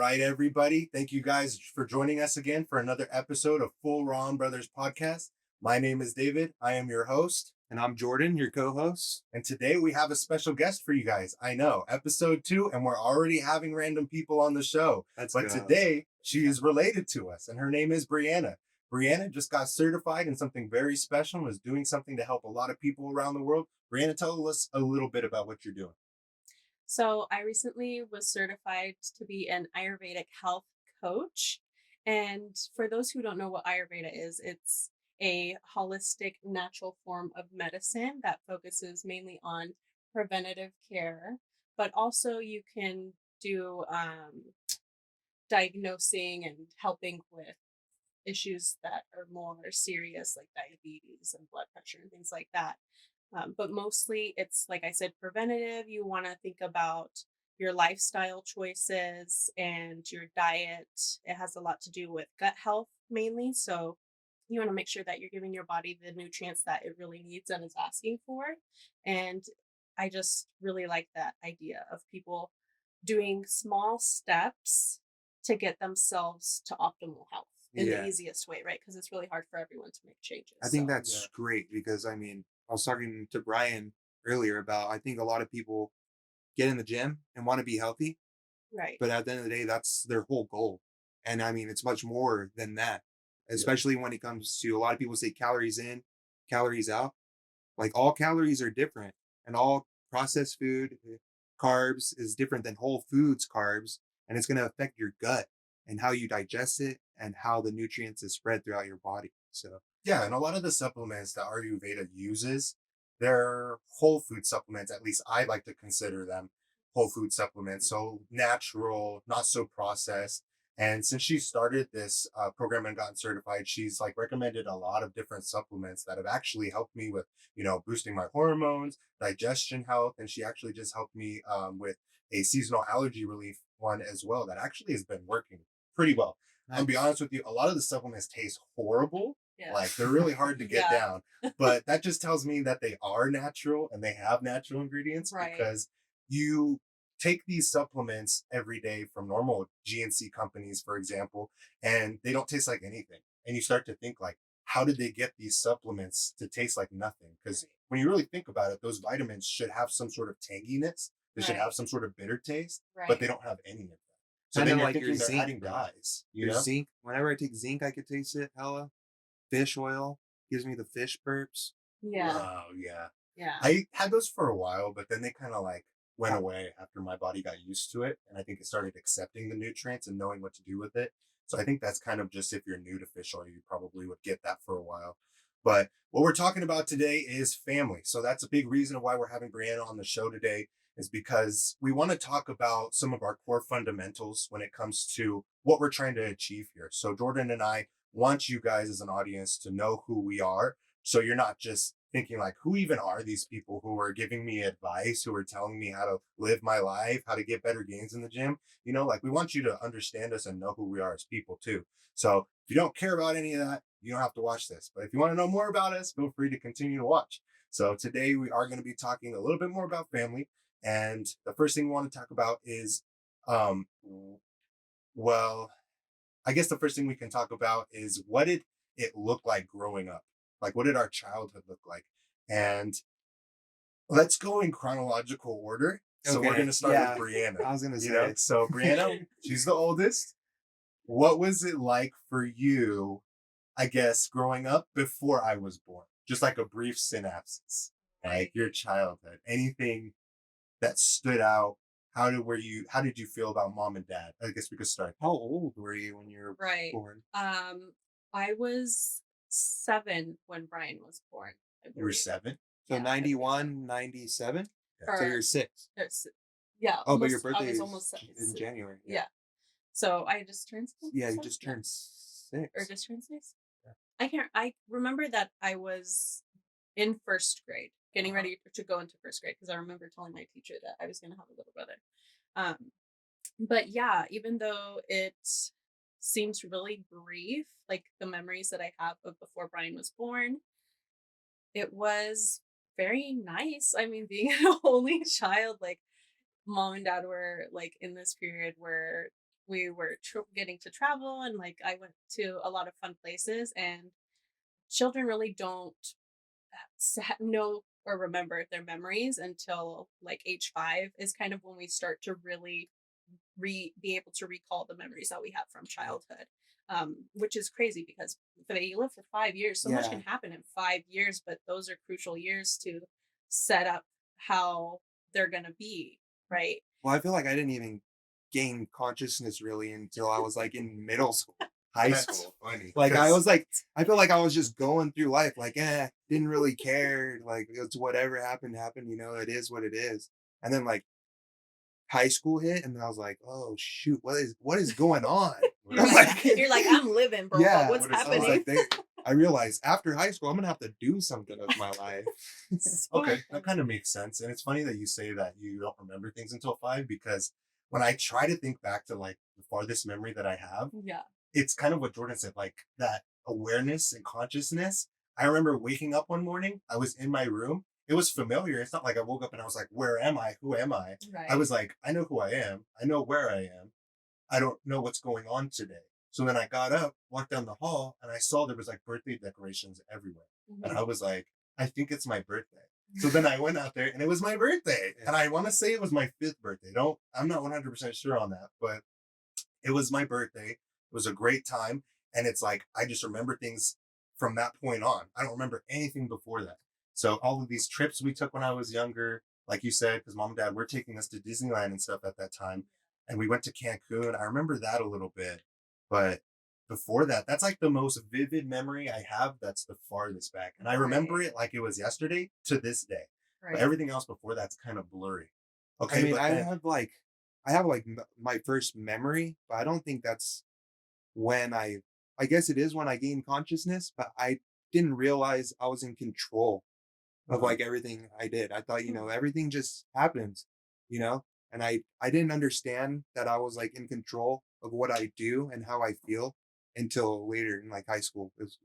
right, everybody. Thank you guys for joining us again for another episode of Full Ron Brothers Podcast. My name is David. I am your host. And I'm Jordan, your co-host. And today we have a special guest for you guys. I know, episode 2, and we're already having random people on the show. But today she is related to us, and her name is Brianna. Brianna just got certified in something very special and is doing something to help a lot of people around the world. Brianna, tell us a little bit about what you're doing. So I recently was certified to be an Ayurvedic health coach. And for those who don't know what Ayurveda is, it's a holistic natural form of medicine that focuses mainly on preventative care, but also you can do diagnosing and helping with issues that are more serious, like diabetes and blood pressure and things like that. But mostly it's, like I said, preventative. You want to think about your lifestyle choices and your diet. It has a lot to do with gut health mainly. So you want to make sure that you're giving your body the nutrients that it really needs and is asking for. And I just really like that idea of people doing small steps to get themselves to optimal health in the easiest way, right? Because it's really hard for everyone to make changes. I think that's great because I was talking to Brian earlier about I think a lot of people get in the gym and want to be healthy, right. but at the end of the day, that's their whole goal. And it's much more than that, especially when it comes to a lot of people say calories in, calories out. Like all calories are different, and all processed food, carbs is different than whole foods carbs, and it's going to affect your gut and how you digest it and how the nutrients is spread throughout your body. So Yeah, and a lot of the supplements that Ayurveda uses, they're whole food supplements. At least I like to consider them whole food supplements. So natural, not so processed. And since she started this program and gotten certified, she's like recommended a lot of different supplements that have actually helped me with, boosting my hormones, digestion health. And she actually just helped me with a seasonal allergy relief one as well that actually has been working pretty well. I'll be honest with you, a lot of the supplements taste horrible. Yeah. Like they're really hard to get down, but that just tells me that they are natural and they have natural ingredients because you take these supplements every day from normal GNC companies, for example, and they don't taste like anything. And you start to think like, how did they get these supplements to taste like nothing? Because when you really think about it, those vitamins should have some sort of tanginess. They should have some sort of bitter taste, but they don't have any of that. So then you're thinking they're adding dyes. Your zinc. Whenever I take zinc, I could taste it. Hella fish oil gives me the fish burps. Yeah. Oh yeah. Yeah. I had those for a while, but then they kind of like went away after my body got used to it, and I think it started accepting the nutrients and knowing what to do with it. So I think that's kind of just if you're new to fish oil, you probably would get that for a while. But what we're talking about today is family. So that's a big reason why we're having Brianna on the show today is because we want to talk about some of our core fundamentals when it comes to what we're trying to achieve here. So Jordan and I want you guys as an audience to know who we are. So you're not just thinking like, who even are these people who are giving me advice, who are telling me how to live my life, how to get better gains in the gym? Like we want you to understand us and know who we are as people too. So if you don't care about any of that, you don't have to watch this. But if you want to know more about us, feel free to continue to watch. So today we are going to be talking a little bit more about family. And the first thing we want to talk about is, well, I guess the first thing we can talk about is what did it look like growing up? Like, what did our childhood look like? And let's go in chronological order. So we're going to start with Brianna. I was going to say. So Brianna, she's the oldest. What was it like for you, I guess, growing up before I was born? Just like a brief synopsis, like your childhood, anything that stood out. How did you feel about mom and dad? I guess we could start. How old were you when you were born? I was 7 when Brian was born. You were 7? So 91, 97? So you're 6. Yeah. Oh, almost, but your birthday is almost in January. Yeah. So I just turned 6. Yeah, you just turned 6. Or just turned 6? Yeah. I remember that I was in first grade, getting ready to go into first grade, because I remember telling my teacher that I was going to have a little brother. But yeah, even though it seems really brief, like the memories that I have of before Brian was born, it was very nice. I mean, being an only child, like mom and dad were like in this period where we were getting to travel, and like I went to a lot of fun places, and children really don't know or remember their memories until like age 5 is kind of when we start to really be able to recall the memories that we have from childhood, which is crazy because if you live for 5 years, so much can Yeah. happen in 5 years, but those are crucial years to set up how they're going to be, right? Well, I feel like I didn't even gain consciousness really until I was like in middle school, high That's school. funny. Like I 'cause- was like, I feel like I was just going through life, like, didn't really care. Like it's whatever happened, happened. It is what it is. And then like high school hit, and then I was like, oh shoot, what is going on? You're I'm like, like, you're like, I'm living, bro. yeah. But what's What is- I was happening? like, I realized after high school, I'm gonna have to do something with my life. So Okay, funny. that kind of makes sense. And it's funny that you say that you don't remember things until 5 because when I try to think back to like the farthest memory that I have, Yeah. it's kind of what Jordan said, like that awareness and consciousness. I remember waking up one morning, I was in my room. It was familiar. It's not like I woke up and I was like, where am I? Who am I? Right. I was like, I know who I am. I know where I am. I don't know what's going on today. So then I got up, walked down the hall, and I saw there was like birthday decorations everywhere. And I was like, I think it's my birthday. So then I went out there and it was my birthday. And I want to say it was my 5th birthday. I'm not 100% sure on that, but it was my birthday. It was a great time. And it's like, I just remember things from that point on. I don't remember anything before that. So all of these trips we took when I was younger, like you said, because mom and dad were taking us to Disneyland and stuff at that time. And we went to Cancun. I remember that a little bit. But before that, that's like the most vivid memory I have. That's the farthest back. And I remember Right. it like it was yesterday to this day. But Right. everything else before that's kind of blurry. Okay, I mean, but I then, have like my first memory, but I don't think that's when I guess it is when I gained consciousness, but I didn't realize I was in control of like everything I did. I thought, everything just happens, you know? And I didn't understand that I was like in control of what I do and how I feel until later in like high school is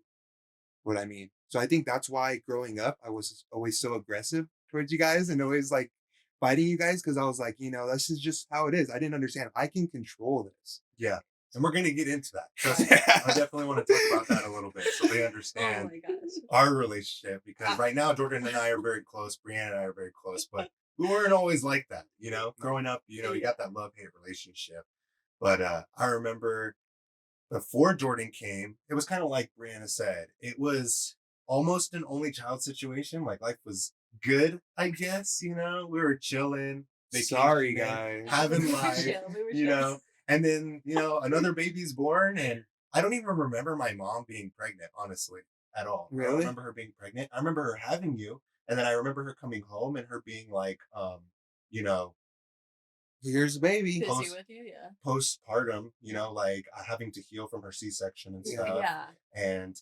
what I mean. So I think that's why growing up I was always so aggressive towards you guys and always like fighting you guys because I was like, this is just how it is. I didn't understand. I can control this. yeah. And we're going to get into that. Trust me. I definitely want to talk about that a little bit so they Oh understand my gosh. our relationship because right now Jordan and I are very close. Brianna and I are very close, but we weren't always like that. Growing up, you got that love-hate relationship. But I remember before Jordan came, it was kind of like Brianna said. It was almost an only child situation. Like life was good, I guess. We were chilling, Sorry, vacationing, guys. having life. Chill, we were you chill. know, and then another baby's born, and I don't even remember my mom being pregnant, honestly, at all. I don't Really? remember her being pregnant. I remember her having you, and then I remember her coming home and her being like, you know, Here's the baby. Busy post- with you, yeah. postpartum, like having to heal from her C-section and stuff. Yeah. And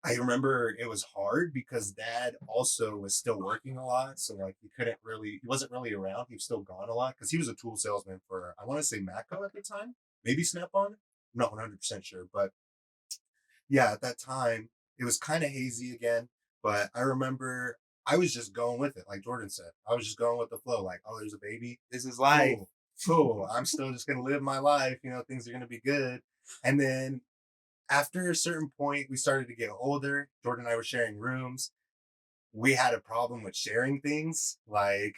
I remember it was hard because dad also was still working a lot. So like he wasn't really around. He was still gone a lot because he was a tool salesman for, I want to say Matco at the time, maybe Snap-on. I'm not 100% sure. But yeah, at that time, it was kind of hazy again. But I remember I was just going with it. Like Jordan said, I was just going with the flow. Like, oh, there's a baby. This is life. Cool. I'm still just going to live my life. Things are going to be good. And then after a certain point, we started to get older. Jordan and I were sharing rooms. We had a problem with sharing things. Like,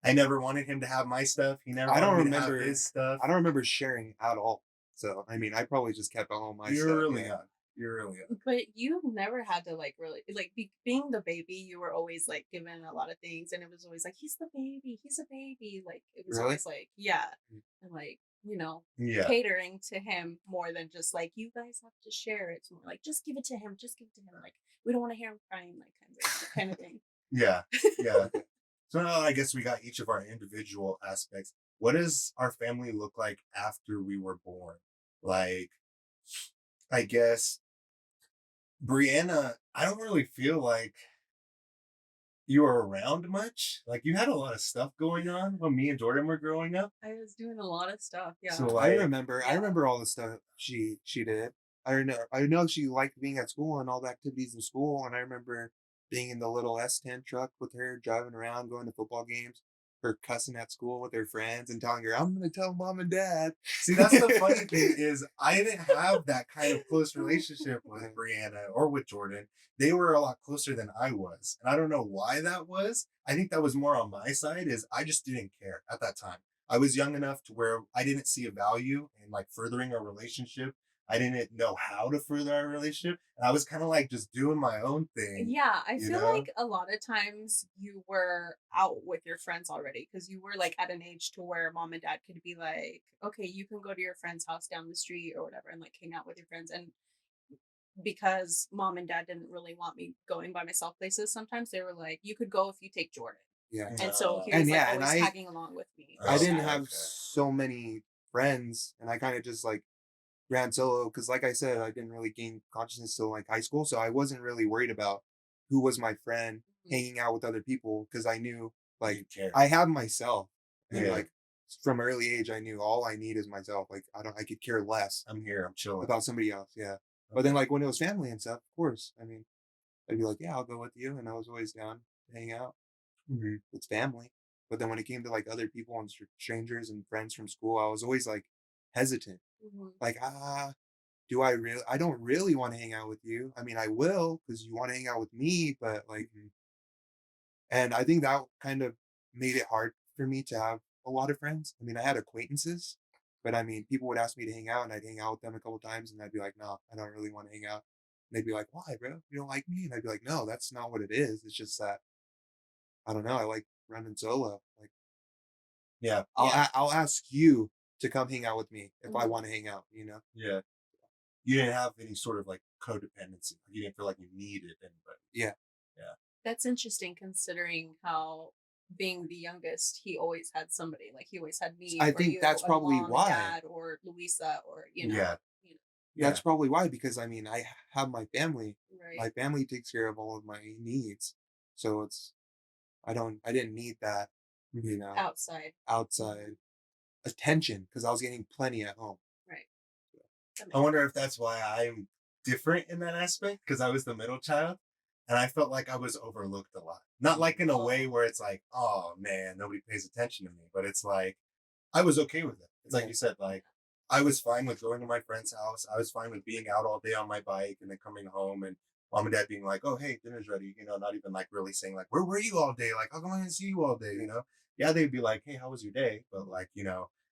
I never wanted him to have my stuff. He never I don't wanted me to remember- have his stuff. I don't remember sharing at all. So I mean, I probably just kept all my You're stuff. really yeah. young. You're really young. But you never had to like really like being the baby. You were always like given a lot of things, and it was always like he's the baby, he's a baby. Like it was Really? always like yeah, Mm. and like Yeah. catering to him more than just like you guys have to share. It's more like just give it to him, just give it to him. Like we don't want to hear him crying, like kind of thing. Yeah. Yeah. So now I guess we got each of our individual aspects. What does our family look like after we were born? Like, I guess Brianna, I don't really feel like you were around much. Like you had a lot of stuff going on when me and Jordan were growing up. I was doing a lot of stuff. Yeah. So I like, remember. I Yeah. remember all the stuff she did. I know she liked being at school and all the activities in school. And I remember being in the little S10 truck with her, driving around, going to football games. her cussing at school with her friends and telling her, "I'm gonna tell mom and dad." See, that's the funny thing is I didn't have that kind of close relationship with Right. Brianna or with Jordan. They were a lot closer than I was. And I don't know why that was. I think that was more on my side is I just didn't care at that time. I was young enough to where I didn't see a value in like furthering a relationship. I didn't know how to further our relationship. And I was kind of like just doing my own thing, Yeah, I you feel know? like a lot of times you were out with your friends already because you were like at an age to where mom and dad could be like, okay, you can go to your friend's house down the street or whatever and like hang out with your friends. And because mom and dad didn't really want me going by myself places, sometimes they were like, you could go if you take Jordan. Yeah. And so he Uh, was And like yeah, and always I tagging along with me. I oh, didn't So okay, have okay. so many friends, and I kind of just like ran solo because, like I said, I didn't really gain consciousness till like high school, so I wasn't really worried about who was my friend mhm, hanging out with other people because I knew You like didn't care. I have myself, and Yeah. like from early age, I knew all I need is myself. Like I could care less I'm here. I'm chilling. about somebody else. Yeah, but Okay. then like when it was family and stuff, of course, I mean, I'd be like, yeah, I'll go with you, and I was always down to hang out. Mhm. It's family. But then when it came to like other people and strangers and friends from school, I was always like hesitant. mhm, Like, do I really? I don't really want to hang out with you. I mean, I will because you want to hang out with me, but like, Mhm. and I think that kind of made it hard for me to have a lot of friends. I mean, I had acquaintances, but I mean, people would ask me to hang out, and I'd hang out with them a couple times, and I'd be like, no, I don't really want to hang out. And they'd be like, why, bro? You don't like me? And I'd be like, no, that's not what it is. It's just that I don't know. I like running solo. Like, Yeah. yeah, I'll ask you to come hang out with me if I mhm. want to hang out, you know? Yeah. You didn't have any sort of like codependency. You didn't feel like you needed anybody. Yeah. Yeah. That's interesting considering how being the youngest, he always had somebody. Like he always had me I or think you that's and probably mom and why. dad or Luisa or Yeah. you That's Yeah. probably why, because I mean, I have my family. know, right? My family takes care of all of my needs. So I didn't need that, you Mhm. know, Outside. outside attention because I was getting plenty at home. Right. That I makes wonder if that's why I'm different in that aspect because I was the middle child and I felt like I was overlooked a lot. Not like in a way oh, where it's like, oh man, nobody pays attention to me, but it's like I was okay with it. It's like Yeah. you said, like I was fine with going to my friend's house. I was fine with being out all day on my bike and then coming home and mom and dad being like, "Oh, hey, dinner's ready." Not even like really saying like, "Where were you all day?" Like, "How come I didn't see you all day?" Yeah. Yeah, they'd be like, "Hey, how was your day?" But like,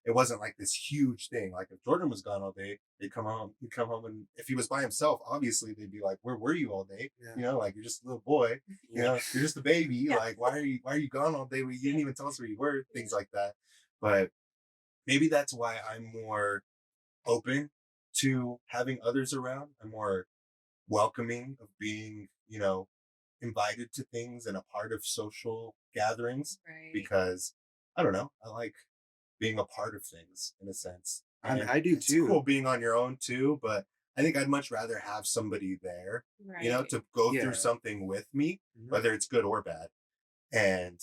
it wasn't like this huge thing. Like if Jordan was gone all day, they'd come home. He'd come home, and if he was by himself, obviously they'd be like, "Where were you all day?" Yeah. Like you're just a little boy. Yeah. You're just a baby. yeah. Like why are you gone all day? You didn't even tell us where you were. Things like that. But maybe that's why I'm more open to having others around. I'm more welcoming of being, invited to things and a part of social gatherings Right. because I don't know, I like being a part of things in a sense. I mean, And I do it's cool too. being on your own too, but I think I'd much rather have somebody there, Right. to go through Yeah. something with me, Mhm. whether it's good or bad. And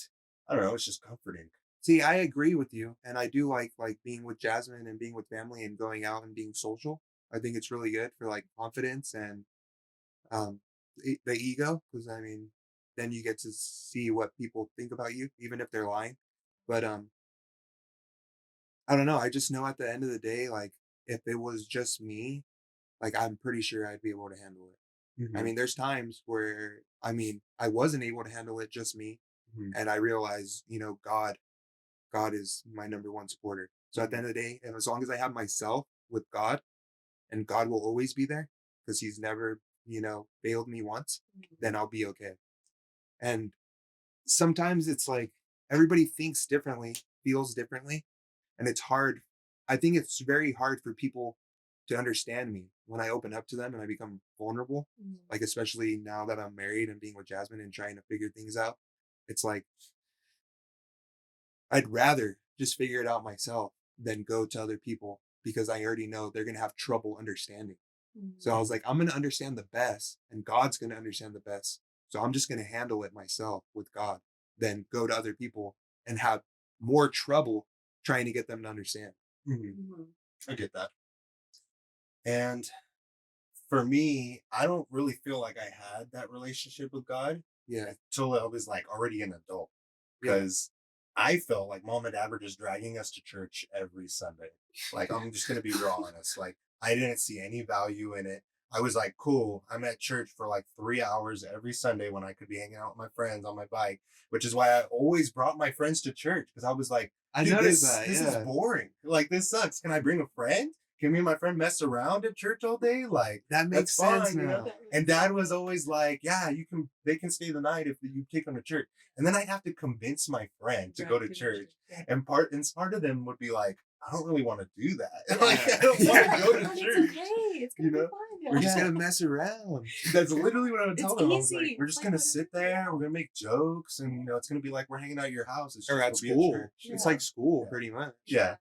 I don't know, it's just comforting. See, I agree with you, and I do like being with Jasmine and being with family and going out and being social. I think it's really good for like confidence and um the ego because I mean, then you get to see what people think about you, even if they're lying. But I don't know. I just know at the end of the day, like if it was just me, like I'm pretty sure I'd be able to handle it. I Hmm. mean, there's times where I mean I wasn't able to handle it just me, Hmm. and I realized, God is my number one supporter. So at the end of the day, and as long as I have myself with God, and God will always be there because He's never, failed me once, Mhm. then I'll be okay. And sometimes it's like everybody thinks differently, feels differently, and it's hard. I think it's very hard for people to understand me when I open up to them and I become vulnerable. Mhm. Like, especially now that I'm married and being with Jasmine and trying to figure things out. It's like I'd rather just figure it out myself than go to other people because I already know they're going to have trouble understanding. So I Mhm. was like, I'm going to understand the best and God's going to understand the best. So I'm just going to handle it myself with God than go to other people and have more trouble trying to get them to understand. Hmm. Mhm. I get that. And for me, I don't really feel like I had that relationship with God Yeah. until I was like already an adult. Yeah. Because I felt like mom and dad were just dragging us to church every Sunday. Like, I'm just gonna be real honest. Like, I didn't see any value in it. I was like, cool, I'm at church for like 3 hours every Sunday when I could be hanging out with my friends on my bike, which is why I always brought my friends to church because I was like, I dude, noticed this that. this is Yeah, boring. Like, this sucks. Can I bring a friend? Can me and my friend mess around at church all day? Like, that makes that's sense fine, you know? now. And dad was always like, yeah, they can stay the night if you take them to church. And then I'd have to convince my friend to go to church. And part of them would be like, I don't really want to do that. Like, I don't want to go to But church. it's okay. It's gonna You know? be fun. We're just Yeah. gonna mess around. That's literally what I would It's tell them. I was like, easy. we're It's just like gonna whatever. sit there, we're gonna make jokes, and it's gonna be like we're hanging out at your house. It's Or just at we'll be school. church. It's Yeah. like school, Yeah. pretty much. Yeah.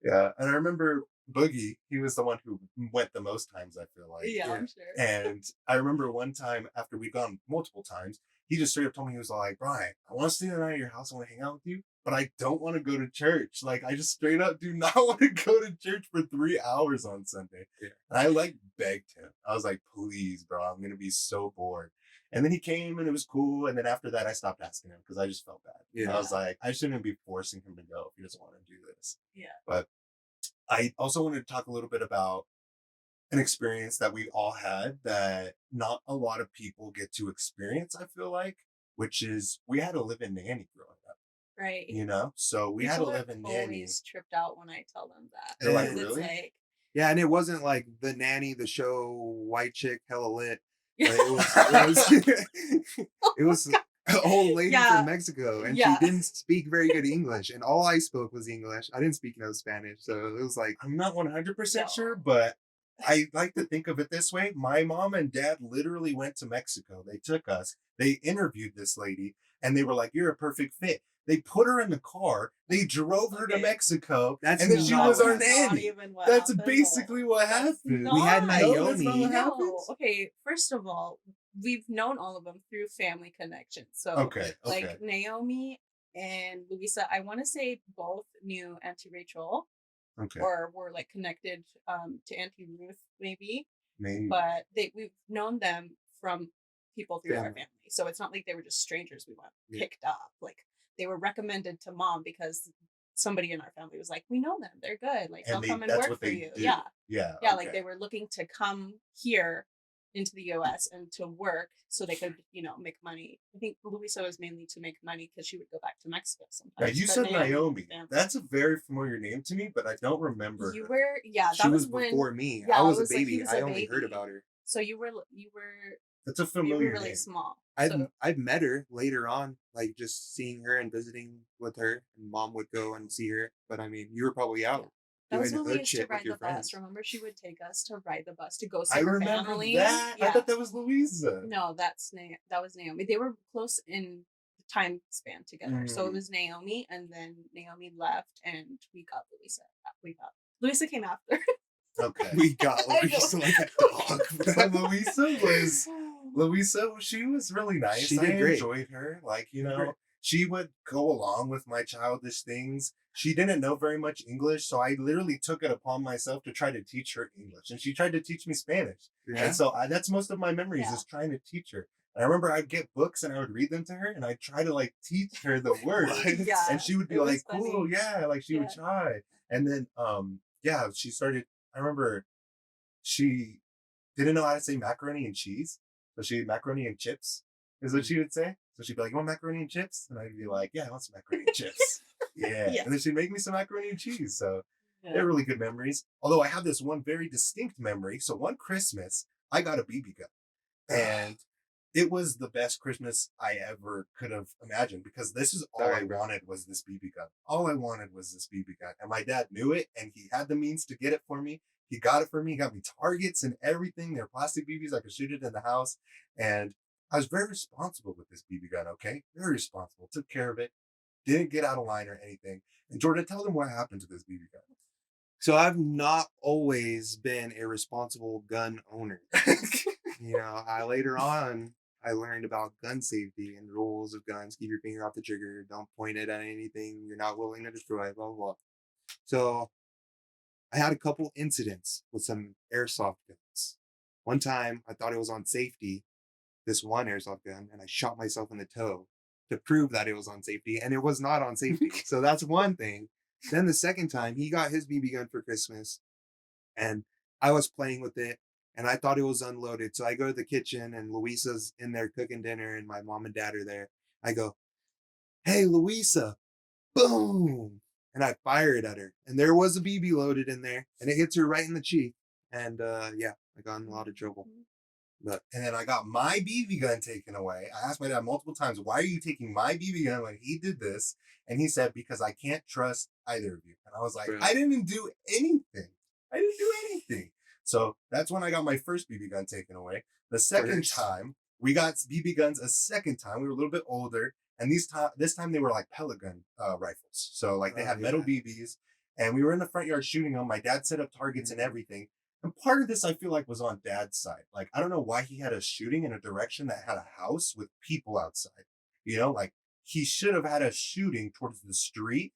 Yeah. And I remember Boogie, he was the one who went the most times, I feel like. Yeah, Yeah. I'm sure. And I remember one time after we'd gone multiple times, he just straight up told me, he was like, Brian, I want to stay the night at your house. I want to hang out with you, but I don't want to go to church. Like, I just straight up do not want to go to church for 3 hours on Sunday. Yeah. And I like begged him. I was like, please, bro, I'm going to be so bored. And then he came and it was cool. And then after that, I stopped asking him because I just felt bad. Yeah. I was like, I shouldn't be forcing him to go if he doesn't want to do this. Yeah. But I also wanted to talk a little bit about an experience that we all had that not a lot of people get to experience, I feel like, which is we had a live-in nanny growing up, Right. you know? So we had a People are live-in nanny. always tripped out when I tell them that. They're like, because really? It's like, Yeah, and it wasn't like The Nanny, the show, white chick, hella lit. But it was an old lady Yeah. from Mexico, and Yeah. she didn't speak very good English, and all I spoke was English. I didn't speak no Spanish, so it was like, I'm not 100% No. sure, but I like to think of it this way. My mom and dad literally went to Mexico. They took us, they interviewed this lady, and they were like, you're a perfect fit. They put her in the car, they drove her to Okay. Mexico, That's and then she not was our what- not nanny. even what That's happened. basically what That's happened. We had not- No, that's not Naomi. what No. happened. Okay, first of all, we've known all of them through family connections. So, Okay, like Naomi and Luisa, I want to say both knew Auntie Rachel okay. or were like connected to Auntie Ruth, maybe. Maybe. But we've known them from people through our Family. family. So it's not like they were just strangers we went Yeah. picked up. Like they were recommended to mom because somebody in our family was like, we know them, they're good. Like they'll come and that's work what for they you. do. Yeah. Yeah. Yeah, okay. like they were looking to come here into the US and to work so they could, make money. I think Luisa was mainly to make money because she would go back to Mexico sometimes. Now, you but said Naomi. family. That's a very familiar name to me, but I don't remember. You her. were, yeah, that she was when, before me. yeah, I was it a was like he baby. was I a only heard baby. about her. so you were That's a you familiar were really name. small. I've So, I've met her later on, like just seeing her and visiting with her. And mom would go and see her, but I mean, you were probably out that was doing when we hood used to shit with ride your the bus. friends. Remember, she would take us to ride the bus to go see I her remember family. that. I Yeah. thought that was Louisa. No, that was Naomi. They were close in time span together. So it Mm. was Naomi, and then Naomi left, and we got Luisa. Luisa came after. Okay. We got I Louisa know. like a dog. But Louisa, she was really nice. She did I great. enjoyed her. Like, Great. she would go along with my childish things. She didn't know very much English, so I literally took it upon myself to try to teach her English. And she tried to teach me Spanish. Yeah. And so that's most of my memories Yeah. is trying to teach her. And I remember I'd get books and I would read them to her and I'd try to like teach her the words. What? Yeah, And she would be it was like, cool, funny. yeah. Like she would Yeah. try. And then she started, I remember she didn't know how to say macaroni and cheese. So she macaroni and chips is what she would say. So she'd be like, you want macaroni and chips? And I'd be like, yeah, I want some macaroni and chips. Yeah. Yeah. And then she'd make me some macaroni and cheese. So Yeah. they're really good memories. Although I have this one very distinct memory. So one Christmas, I got a BB gun. And it was the best Christmas I ever could have imagined because this is all Sorry, I bro. wanted was this BB gun. All I wanted was this BB gun. And my dad knew it and he had the means to get it for me. He got it for me. He got me targets and everything. They're plastic BBs. I could shoot it in the house. And I was very responsible with this BB gun, okay? Very responsible. Took care of it. Didn't get out of line or anything. And Jordan, tell them what happened to this BB gun. So I've not always been a responsible gun owner. Later on, I learned about gun safety and rules of guns. Keep your finger off the trigger. Don't point it at anything you're not willing to destroy, blah, blah, blah. So I had a couple incidents with some airsoft guns. One time, I thought it was on safety, this one airsoft gun, and I shot myself in the toe. to prove that it was on safety, and it was not on safety. So that's one thing. Then the second time, he got his BB gun for Christmas, and I was playing with it, and I thought it was unloaded. So I go to the kitchen, and Luisa's in there cooking dinner, and my mom and dad are there. I go, "Hey, Luisa!" Boom, and I fire it at her, and there was a BB loaded in there, and it hits her right in the cheek. And yeah, I got in a lot of trouble. But And then I got my BB gun taken away. I asked my dad multiple times, why are you taking my BB gun when he did this? And he said, because I can't trust either of you. And I was like, Bro. I didn't do anything. I didn't do anything. So that's when I got my first BB gun taken away. The second First. time, we got BB guns a second time. We were a little bit older. And this time they were like pellet gun rifles. So like they Oh, had metal yeah. BBs. And we were in the front yard shooting them. My dad set up targets and everything. And part of this, I feel like, was on dad's side. Like, I don't know why he had us shooting in a direction that had a house with people outside. You know, like he should have had us shooting towards the street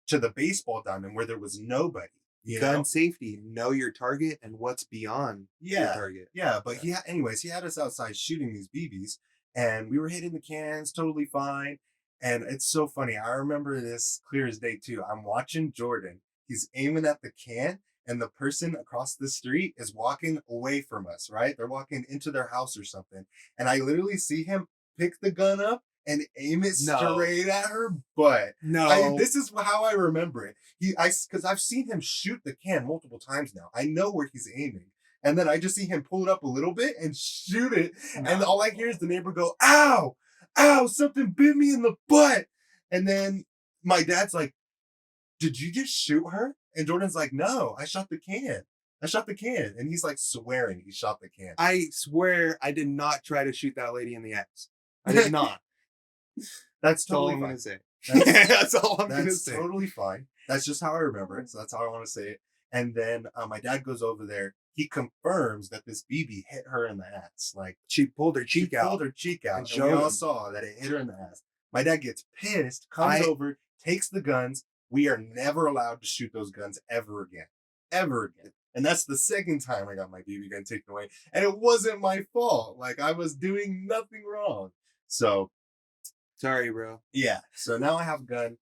to the baseball diamond where there was nobody. You Gun know? safety, know your target and what's beyond your Yeah. target. Yeah. But anyways, he had us outside shooting these BBs and we were hitting the cans totally fine. And it's so funny. I remember this clear as day, too. I'm watching Jordan. He's aiming at the can and the person across the street is walking away from us, right? They're walking into their house or something. And I literally see him pick the gun up and aim it No. straight at her butt. No. This is how I remember it. Because I've seen him shoot the can multiple times now. I know where he's aiming. And then I just see him pull it up a little bit and shoot it. And all I hear is the neighbor go, ow, ow, something bit me in the butt. And then my dad's like, did you just shoot her? And Jordan's like, no, I shot the can. I shot the can. And he's like swearing he shot the can. I swear I did not try to shoot that lady in the ass. I did not. That's That's all totally I'm fine. gonna say. That's, That's all I'm gonna that's say. totally fine. That's just how I remember it. So that's how I want to say it. And then my dad goes over there. He confirms that this BB hit her in the ass. Like She pulled her she cheek out. pulled her cheek out, and and we showed all him. saw that it hit her in the ass. My dad gets pissed, comes I- over, takes the guns. We are never allowed to shoot those guns ever again. Ever again. And that's the second time I got my BB gun taken away. And it wasn't my fault. Like I was doing nothing wrong. So Sorry, bro. yeah. So now I have a gun,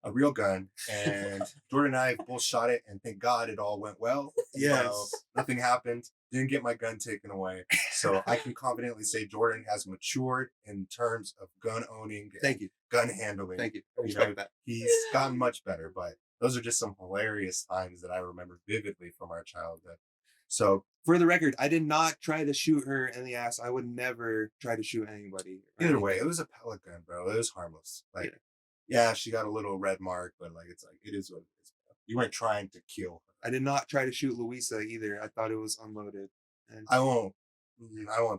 a real gun, and Jordan and I both shot it, and thank God it all went well. Yes. You know, nothing happened. Didn't get my gun taken away. So I can confidently say Jordan has matured in terms of gun owning, Thank you. gun handling. Thank you. I You respect know, that. He's gotten much better, but those are just some hilarious times that I remember vividly from our childhood. So For the record, I did not try to shoot her in the ass. I would never try to shoot anybody. or either way, anything. it was a pellet gun, bro. It was harmless. Like, yeah, she got a little red mark, but like it's like it is what it is. Bro. You weren't trying to kill her. I did not try to shoot Luisa either. I thought it was unloaded. And I won't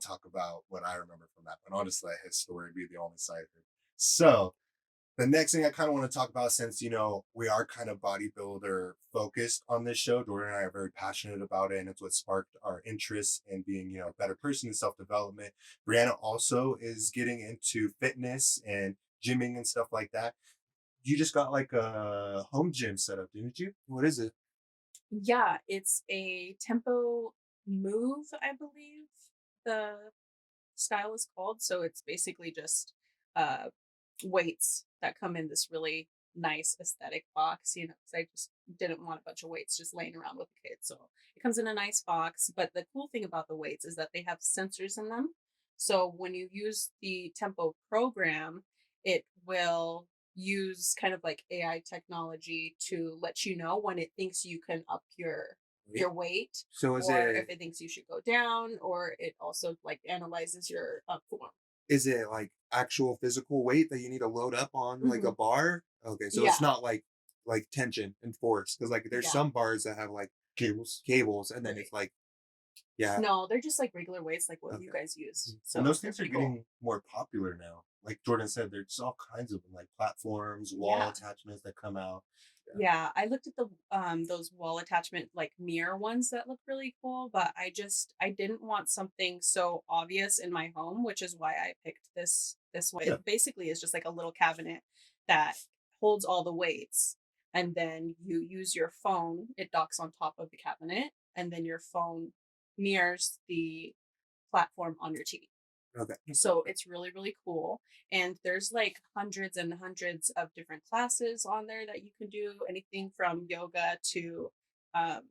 talk about what I remember from that, but honestly, his story would be the only side of it. So the next thing I kind of want to talk about, since you know we are kind of bodybuilder focused on this show, Jordan and I are very passionate about it, and it's what sparked our interest in being, you know, a better person in self-development. Brianna also is getting into fitness and gymming and stuff like that. You just got like a home gym set up, didn't you? what is it? Yeah, it's a tempo move, I believe the style is called. So it's basically just uh weights that come in this really nice aesthetic box, you know, because I just didn't want a bunch of weights just laying around with the kids. So it comes in a nice box. But the cool thing about the weights is that they have sensors in them. So when you use the Tempo program, it will use kind of like AI technology to let you know when it thinks you can up your weight, So is or it if it thinks you should go down, or it also like analyzes your form. is it like actual physical weight that you need to load up on like a bar? Okay, so it's Yeah. not like tension and force, because like there's Yeah. some bars that have like Cables. and then Right. it's like yeah. No, they're just like regular weights, like what you Okay. guys use. So And those they're things are pretty cool. getting more popular now. Like Jordan said, there's all kinds of them, like platforms, wall Yeah. attachments that come out. Yeah, I looked at the those wall attachment like mirror ones that look really cool, but I didn't want something so obvious in my home, which is why I picked this one. Yeah. It basically is just like a little cabinet that holds all the weights, and then you use your phone. It docks on top of the cabinet, and then your phone mirrors the platform on your TV. Okay. So it's really, really cool. And there's like hundreds and hundreds of different classes on there that you can do, anything from yoga to um,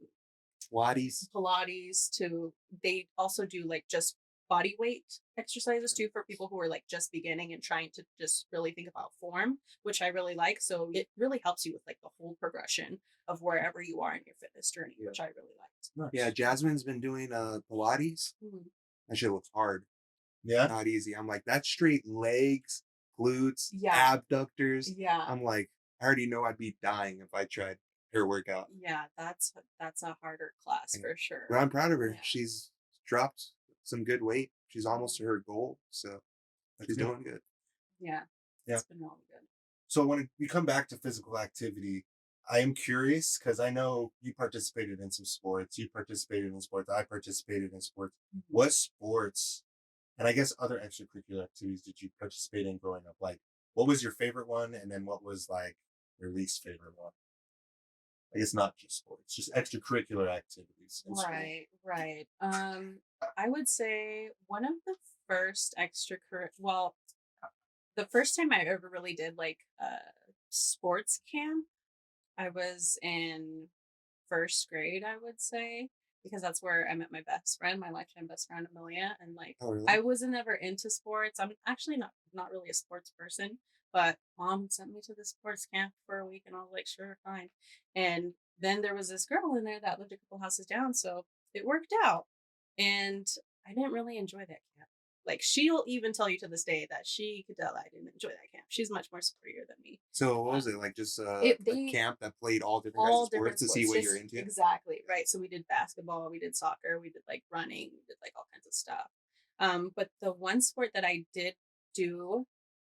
Pilates. Pilates to they also do like just body weight exercises too for people who are like just beginning and trying to just really think about form, which I really like. So it really helps you with like the whole progression of wherever you are in your fitness journey, Yeah. which I really liked. Nice. Yeah, Jasmine's been doing Pilates. Mhm. That shit looks hard. Yeah. Not easy. I'm like, that's straight legs, glutes, Yeah. abductors. Yeah. I'm like, I already know I'd be dying if I tried her workout. Yeah, that's a harder class Yeah. for sure. But I'm proud of her. Yeah. She's dropped some good weight. She's almost to her goal. So she's good. doing good. Yeah. Yeah. It's been really good. So when we come back to physical activity, I am curious because I know you participated in some sports. You participated in sports. I participated in sports. Mhm. What sports and I guess other extracurricular activities did you participate in growing up? Like, what was your favorite one, and then what was like your least favorite one? I guess not just sports, just extracurricular activities. In school. Right, right. I would say one of the first well, the first time I ever really did like sports camp, I was in first grade, I would say, because that's where I met my best friend, my lifetime best friend Amelia, and like Oh, really? I wasn't ever into sports. I'm actually not really a sports person, but mom sent me to the sports camp for a week, and I was like, sure, fine. And then there was this girl in there that lived a couple houses down, so it worked out. And I didn't really enjoy that camp. Like she'll even tell you to this day that she could tell I didn't enjoy that camp. She's much more superior than me. So what was it like? Just It a they camp that played all different kinds all of different sports to see sports, what you're just into? exactly right. So we did basketball, we did soccer, we did like running, we did like all kinds of stuff. But the one sport that I did do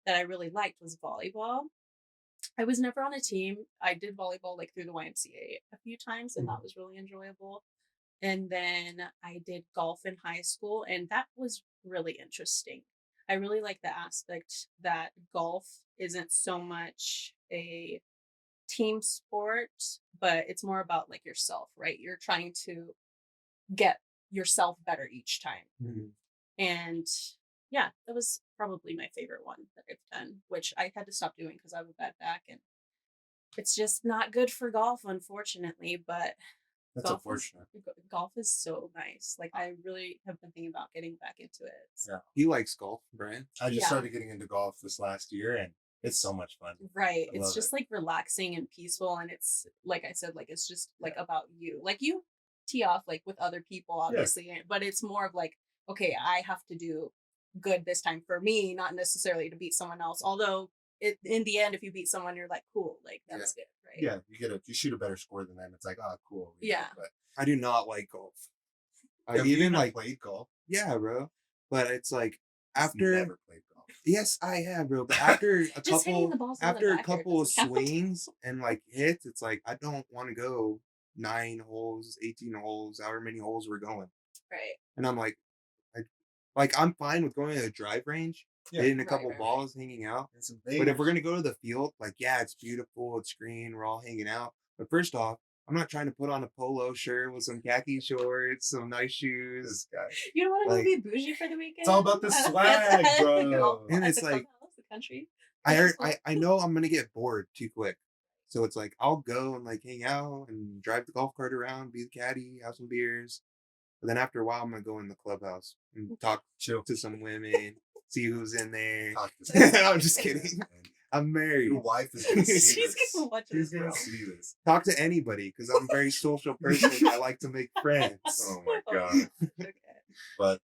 that I really liked was volleyball. I was never on a team. I did volleyball like through the YMCA a few times, and that was really enjoyable. And then I did golf in high school, and that was really interesting. I really like the aspect that golf isn't so much a team sport, but it's more about like yourself, right? You're trying to get yourself better each time. Mhm. And yeah, that was probably my favorite one that I've done, which I had to stop doing because I have a bad back and it's just not good for golf, unfortunately. But That's golf unfortunate. golf is so nice. Like I really have been thinking about getting back into it. So. Yeah. He likes golf, Brian. I just Yeah. started getting into golf this last year, and it's so much fun. Right. I It's love just it. like relaxing and peaceful. And it's like I said, like it's just like about you. Like you tee off like with other people, obviously, but it's more of like, okay, I have to do good this time for me, not necessarily to beat someone else. Although in the end, if you beat someone, you're like, cool, like that's good, right? Yeah, you shoot a better score than them. It's like, oh, cool. you know, Yeah. But I do not like golf. I have you even not like, played golf. yeah, bro. But it's like Just after, never played golf. yes, I have, bro. But after a Just hitting the couple, balls in the after a back there couple of doesn't count. swings and like hits, it's like I don't want to go 9 holes, 18 holes, however many holes we're going. Right. And I'm like I'm fine with going to a drive range, Yeah. hitting a Right, couple right, right. balls, hanging out. And some But if we're gonna go to the field, like yeah, it's beautiful, it's green, we're all hanging out. But first off, I'm not trying to put on a polo shirt with some khaki shorts, some nice shoes. this guy. You don't want to Like- be bougie for the weekend. It's all about the swag, bro. And At it's the like- clubhouse, the country. I know I'm gonna get bored too quick. So it's like I'll go and like hang out and drive the golf cart around, be the caddy, have some beers. But then after a while I'm gonna go in the clubhouse and talk Chill. to some women, see who's in there. Talk to some- I'm just kidding. I'm married. Your wife is gonna see She's this. gonna watch She's this, gonna girl. see this. Talk to anybody because I'm a very social person. I like to make friends. Oh my god. Okay. But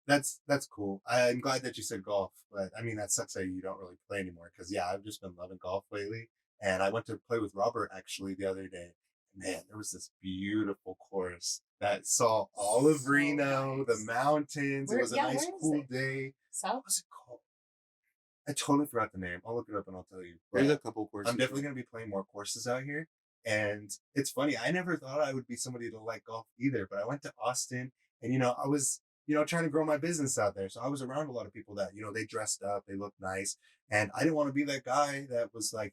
that's cool. I'm glad that you said golf, but I mean that sucks that you don't really play anymore. Because yeah, I've just been loving golf lately, and I went to play with Robert actually the other day. Man, there was this beautiful course that saw all of So Reno, the nice. mountains. Where- it was a yeah, nice, where is cool it? day. So What's it called? I totally forgot the name. I'll look it up and I'll tell you. There's But a couple courses. I'm definitely going to be playing more courses out here. And it's funny, I never thought I would be somebody to like golf either, but I went to Austin and, I was, trying to grow my business out there. So I was around a lot of people that, they dressed up, they looked nice. And I didn't want to be that guy that was like,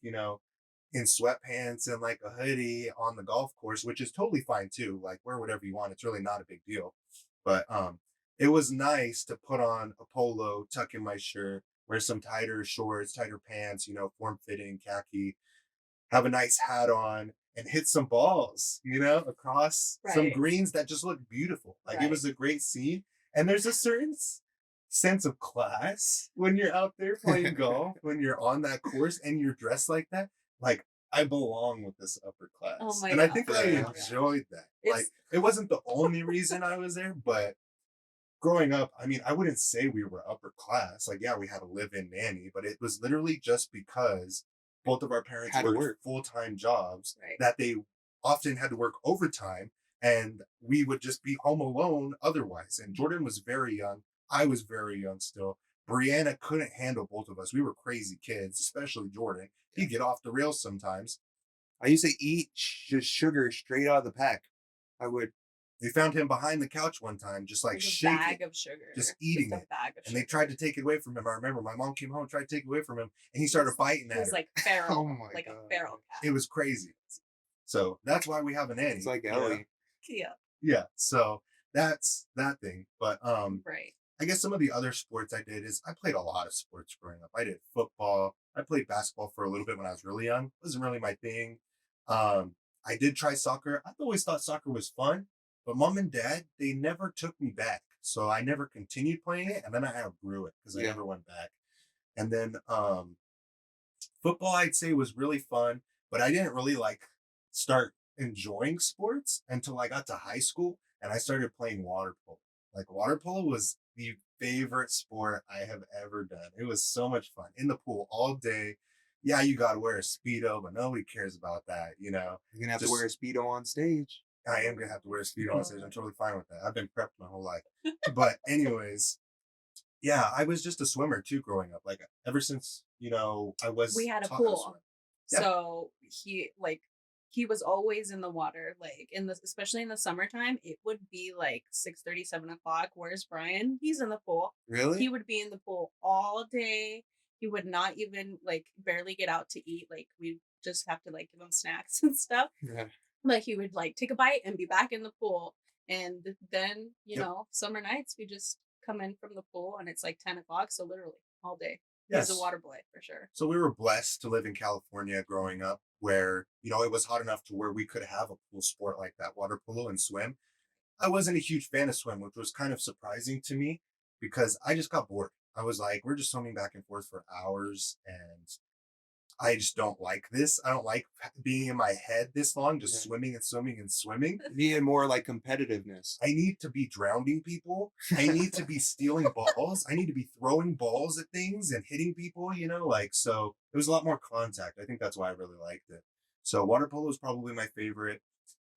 in sweatpants and like a hoodie on the golf course, which is totally fine too. Like wear whatever you want. It's really not a big deal. But it was nice to put on a polo, tuck in my shirt, wear some tighter shorts, tighter pants, form fitting, khaki, have a nice hat on, and hit some balls, across some Right. greens that just look beautiful. Like it Right. was a great scene. And there's a certain sense of class when you're out there playing golf, when you're on that course and you're dressed like that. Like I belong with this upper Oh class. my And I god. think I Oh my gosh. enjoyed that. Like It's it wasn't the only reason I was there, but growing up, I mean, I wouldn't say we were upper class. Like, yeah, we had a live-in nanny, but it was literally just because both of our parents Had to worked work. full-time jobs right. that they often had to work overtime, and we would just be home alone otherwise. And Jordan was very young. I was very young still. Brianna couldn't handle both of us. We were crazy kids, especially Jordan. He'd get off the rails sometimes. I used to eat just sugar straight out of the pack. I would. We found him behind the couch one time, just like Like a shaking, bag of sugar. just eating a it. bag of And they sugar. tried to take it away from him. I remember my mom came home and tried to take it away from him, and he started biting It at was her. like feral, Oh my like a God. feral cat. It was crazy. So that's why we have a nanny. It's like you know? Ellie. Yeah. Yeah. So that's that thing. But Right. I guess some of the other sports I did is I played a lot of sports growing up. I did football. I played basketball for a little bit when I was really young. It wasn't really my thing. I did try soccer. I always thought soccer was fun, but mom and dad, they never took me back. So I never continued playing it, and then I outgrew it because I Yeah. never went back. And then football, I'd say, was really fun, but I didn't really like start enjoying sports until I got to high school and I started playing water polo. Like water polo was the favorite sport I have ever done. It was so much fun in the pool all day. Yeah, you got to wear a speedo, but nobody cares about that. You're gonna have Just- to wear a speedo on stage. I am gonna have to wear a speedo on stage. I'm totally fine with that. I've been prepped my whole life. But anyways, yeah, I was just a swimmer too growing up. Like ever since I was. We had a taught how to pool. swim. Yeah. So he was always in the water, like especially in the summertime, it would be like 6:30, 7 o'clock. Where's Brian? He's in the pool. Really? He would be in the pool all day. He would not even like barely get out to eat. Like we just have to like give him snacks and stuff. Yeah. Like he would like take a bite and be back in the pool. And then, Yep. summer nights we just come in from the pool and it's like 10 o'clock. So literally all day. Yes. He's a water boy for sure. So we were blessed to live in California growing up where, it was hot enough to where we could have a pool sport like that, water polo and swim. I wasn't a huge fan of swim, which was kind of surprising to me because I just got bored. I was like, we're just swimming back and forth for hours and I just don't like this. I don't like being in my head this long, just Yeah. swimming and swimming and swimming. Needed more like competitiveness. I need to be drowning people. I need to be stealing balls. I need to be throwing balls at things and hitting people, so it was a lot more contact. I think that's why I really liked it. So water polo is probably my favorite.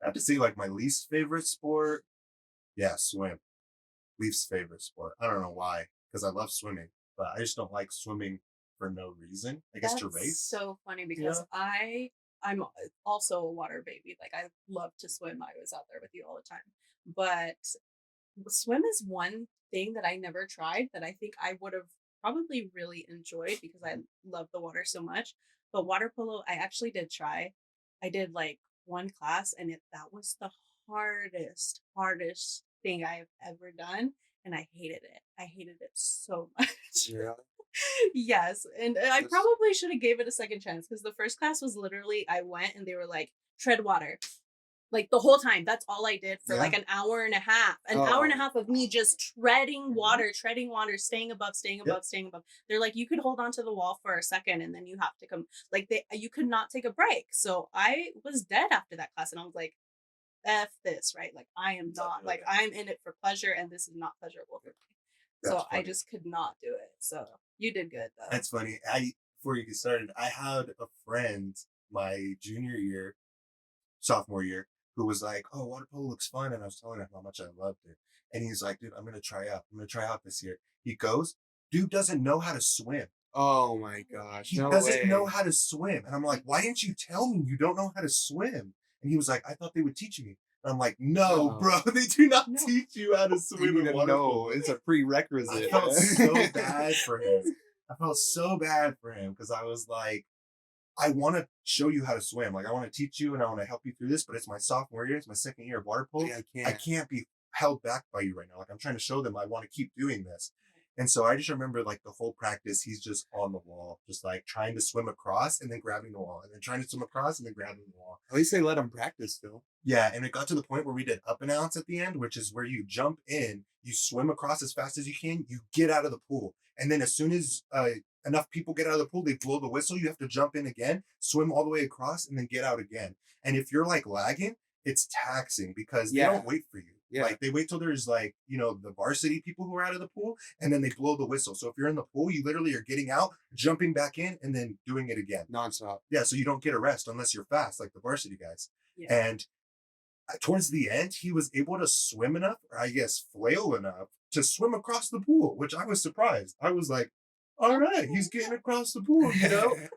I have to say, like, my least favorite sport. Yeah, swim. Least favorite sport. I don't know why, because I love swimming, but I just don't like swimming for no reason. I guess to That's race. so funny because I'm also a water baby. Like I love to swim. I was out there with you all the time. But swim is one thing that I never tried that I think I would have probably really enjoyed because I love the water so much. But water polo, I actually did try. I did like one class and that was the hardest thing I've ever done. And I hated it. I hated it so much. Yeah. Yes, and I That's- probably should have gave it a second chance because the first class was literally I went and they were like tread water, like the whole time. That's all I did for like Yeah. an hour and a half. An hour and a Oh. half of me just treading water, staying above, staying above, staying above. They're like you could hold onto the wall for a second and then you have to come. Like you could not take a break. So I was dead after that class and I was like, F this, right? Like I am not like I'm in it for pleasure and this is not pleasurable for me. That's So I funny. just could not do it. So you did good though. That's funny. Before you get started, I had a friend my junior year, sophomore year, who was like, "Oh, water polo looks fun," and I was telling him how much I loved it, and he's like, "Dude, I'm gonna try out. I'm gonna try out this year." He goes, "Dude doesn't know how to swim. Oh my gosh. He No doesn't know way. how to swim." And I'm like, "Why didn't you tell me you don't know how to swim?" And he was like, "I thought they would teach me." And I'm like, "No, No. bro, they do not No. teach you how to You swim need in to water know. polo." It's a I prerequisite. felt so bad for him. I felt so bad for him because I was like, I want to show you how to swim. Like, I want to teach you and I want to help you through this, but it's my sophomore year. It's my second year of water polo. Yeah, I I can't. can't be held back by you right now. Like I'm trying to show them I want to keep doing this. And so I just remember like the whole practice, he's just on the wall, just like trying to swim across and then grabbing the wall, and then trying to swim across and then grabbing the wall. At least they let him practice still. Yeah, and it got to the point where we did up and outs at the end, which is where you jump in, you swim across as fast as you can, you get out of the pool, and then as soon as enough people get out of the pool, they blow the whistle. You have to jump in again, swim all the way across, and then get out again. And if you're like lagging, it's taxing because they Yeah. don't wait for you. Yeah. Like they wait till there's like, the varsity people who are out of the pool, and then they blow the whistle. So if you're in the pool, you literally are getting out, jumping back in, and then doing it again. Nonstop. Yeah, so you don't get a rest unless you're fast, like the varsity guys. Yeah. And towards the end, he was able to swim enough, or I guess flail enough, to swim across the pool, which I was surprised. I was like, all right, he's getting across the pool,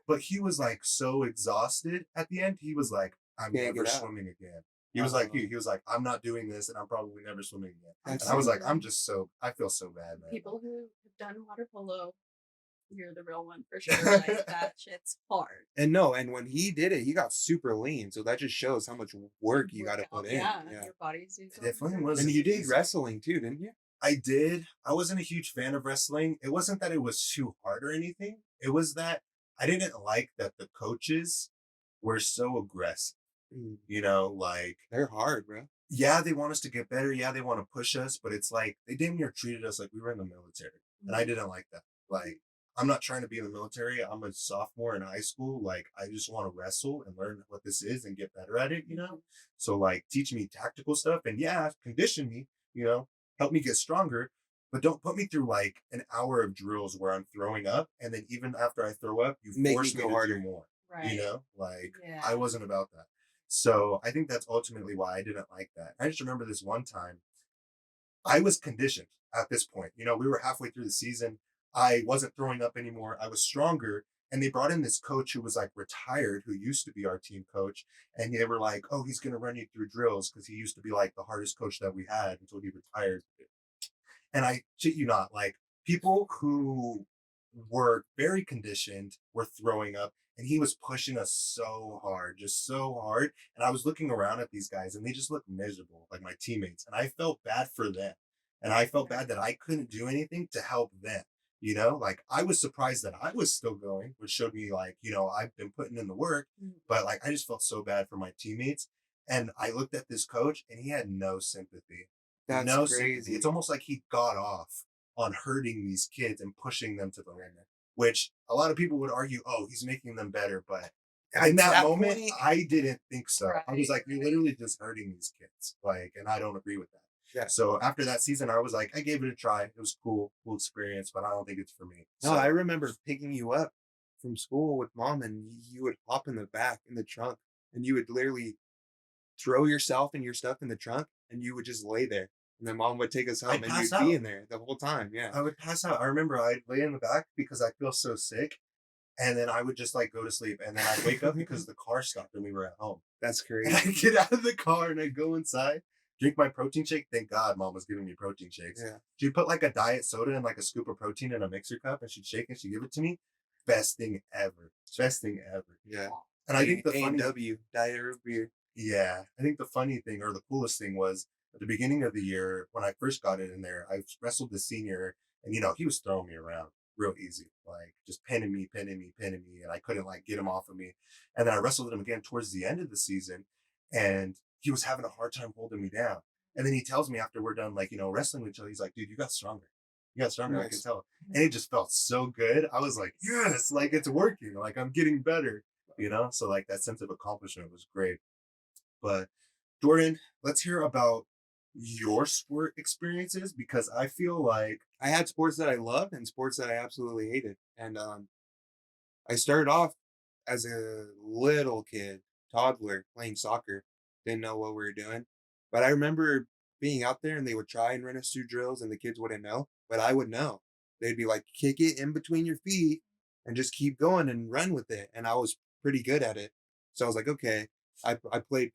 But he was like so exhausted at the end. He was like, I'm Can't never get out. swimming again. He was like, he was like, I'm not doing this, and I'm probably never swimming again. That's And I was so like, I feel so bad, man. People who have done water polo, you're the real one for sure. Like that shit's hard. And when he did it, he got super lean. So that just shows how much work you got to put in. Yeah, your body's Definitely was. And you did easy. wrestling too, didn't you? I did. I wasn't a huge fan of wrestling. It wasn't that it was too hard or anything. It was that I didn't like that the coaches were so aggressive. Like, They're hard, bro. yeah, they want us to get better. Yeah, they want to push us, but it's like they damn near treated us like we were in the military. And I didn't like that. Like, I'm not trying to be in the military. I'm a sophomore in high school. Like, I just want to wrestle and learn what this is and get better at it, So, like, teach me tactical stuff and condition me, help me get stronger. But don't put me through like an hour of drills where I'm throwing up. And then even after I throw up, you Make force me me go to harder. do more, Right. Like, Yeah. I wasn't about that. So I think that's ultimately why I didn't like that. I just remember this one time I was conditioned at this point. We were halfway through the season. I wasn't throwing up anymore. I was stronger. And they brought in this coach who was like retired, who used to be our team coach. And they were like, oh, he's going to run you through drills because he used to be like the hardest coach that we had until he retired. And I shit you not, like people who were very conditioned were throwing up, and he was pushing us so hard, just so hard. And I was looking around at these guys and they just looked miserable, like my teammates. And I felt bad for them. And I felt bad that I couldn't do anything to help them. Like I was surprised that I was still going, which showed me like, I've been putting in the work, but like I just felt so bad for my teammates. And I looked at this coach and he had no sympathy. That's No crazy. sympathy. It's almost like he got off on hurting these kids and pushing them to the limit, which a lot of people would argue, oh, he's making them better. But in that moment, point- I didn't think so. I was Right, like, you're literally just hurting these kids. Like, and I don't agree with that. Yeah. So after that season, I was like, I gave it a try. It was cool experience, but I don't think it's for me. No, So, I remember picking you up from school with mom, and you would hop in the back in the trunk, and you would literally throw yourself and your stuff in the trunk, and you would just lay there. And then mom would take us home, I'd and pass you'd be out. in there the whole time. Yeah. I would pass out. I remember I'd lay in the back because I feel so sick. And then I would just like go to sleep. And then I'd wake up because the car stopped and we were at home. That's And I'd crazy. get out of the car and I'd go inside, drink my protein shake. Thank God mom was giving me protein shakes. Yeah. She'd put like a diet soda and like a scoop of protein in a mixer cup and she'd shake it. She'd give it to me. Best thing ever. Best thing ever. Yeah. And I think the funny, A&W, diet root beer. yeah, I think the funny thing or the coolest thing was at the beginning of the year when I first got in there, I wrestled the senior and he was throwing me around real easy, like just pinning me, and I couldn't like get him off of me. And then I wrestled him again towards the end of the season and he was having a hard time holding me down. And then he tells me after we're done, like, wrestling with each other, he's like, dude, you got stronger. You got stronger, I can Nice. tell. And it just felt so good. I was like, yes, like it's working. Like I'm getting better, So like that sense of accomplishment was great. But Jordan, let's hear about your sport experiences because I feel like I had sports that I loved and sports that I absolutely hated. And I started off as a little kid, toddler, playing soccer. Didn't know what we were doing. But I remember being out there and they would try and run us through drills and the kids wouldn't know, but I would know. They'd be like, kick it in between your feet and just keep going and run with it. And I was pretty good at it. So I was like, okay. I played